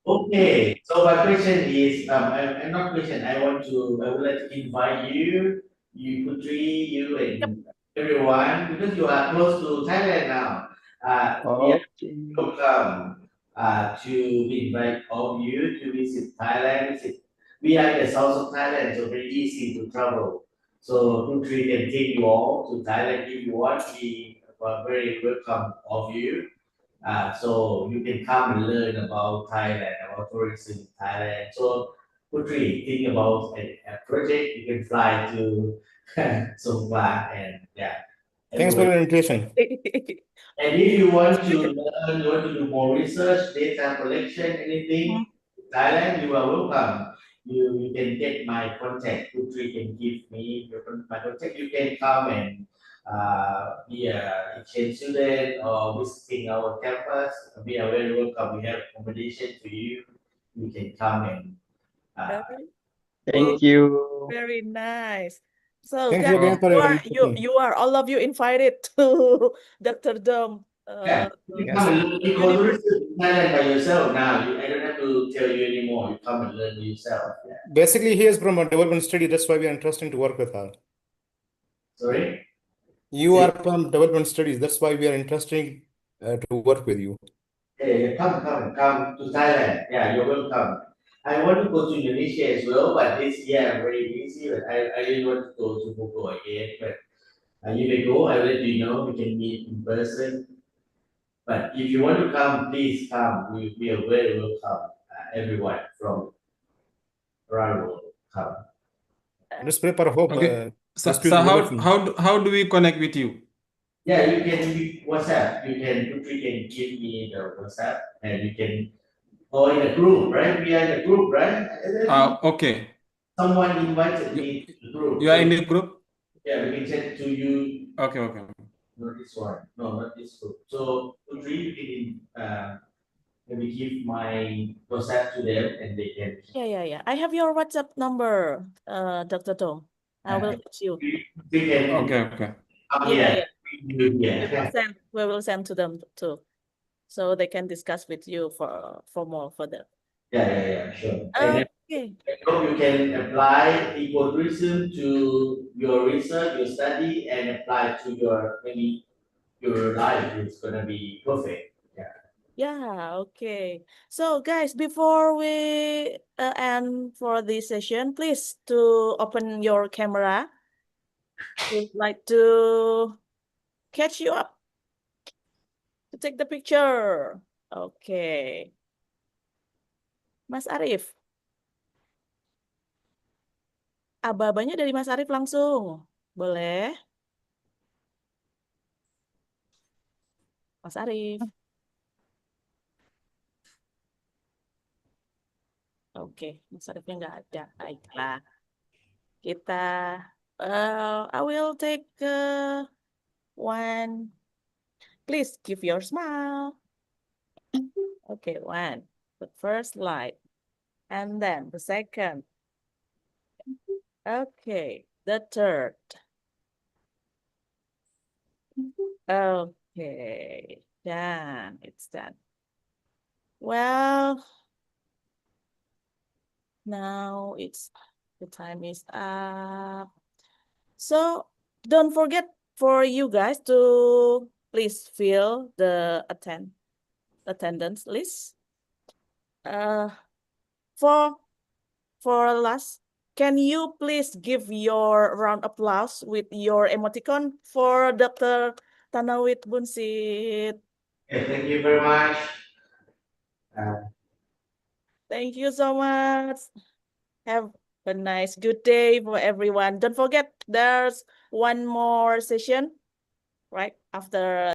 Okay, so my question is, I'm not question, I would like to invite you, Putri, you and everyone, because you are close to Thailand now. We are Okay. welcome to invite all of you to visit Thailand. We are in the south of Thailand, so very easy to travel. So Putri can take you all to Thailand if you want. We are very welcome of you. So you can come and learn about Thailand, about tourism in Thailand. So Putri, think about a project, you can fly to Songkla and yeah. Thanks for everywhere. your invitation. And if you want to learn, you want to do more research, data collection, anything, Thailand, you are welcome. You can get my contact. Putri can give me my contact. You can come and be a exchange student or visiting our campus. We are very welcome. We have accommodation for you. You can come and Thank you. Very nice. So Thank guys, you again for you your are invitation. all of you invited to Dr. Dom. yeah, you can Yes. come and learn ecotourism in Thailand by yourself now. I don't have to tell you anymore. You come and learn yourself. Yeah. Basically, he is from a development study. That's why we are interested to work with her. Sorry? You are from development studies. That's why we are interested to work with you. Hey, come to Thailand. Yeah, you're welcome. I want to go to Indonesia as well, but this year I'm very busy. But I really want to go to Bogor again. But if I go, I'll let you know. We can meet in person. But if you want to come, please come. We are very welcome. Everyone from around the world, come. Let's prepare hope. Okay. So institute development. how do we connect with you? Yeah, you can WhatsApp. You can give me the WhatsApp, and you can go in a group, right? We are in a group, right? Okay. Someone invited me to the group. You are in the group? Yeah, we can send to you. Okay, okay. Not this one. No, not this group. So Putri, you can maybe give my WhatsApp to them, and they can. Yeah. I have your WhatsApp number, Dr. Tom. I will text you. We can. Okay. Yeah. We Yeah. will send to them too, so they can discuss with you for more further. Yeah, sure. And Okay. I hope you can apply ecotourism to your research, your study, and apply to your maybe your life. It's gonna be perfect. Yeah, okay. So guys, before we end for this session, please to open your camera. We'd like to catch you up to take the picture. Okay. Mas Arif. Aba-abanya dari Mas Arif langsung. Boleh? Mas Arif. Oke, Mas Arifnya nggak ada. Baiklah. Kita, I will take one. Please give your smile. Okay, one. The first slide. And then the second. Okay, the third. Okay, done. It's done. Well, now the time is up. So don't forget for you guys to please fill the attendance list. For last, can you please give your round applause with your emoticon for Dr. Tanawit Bunsit? Okay, thank you very much. Thank you so much. Have a nice good day for everyone. Don't forget there's one more session right after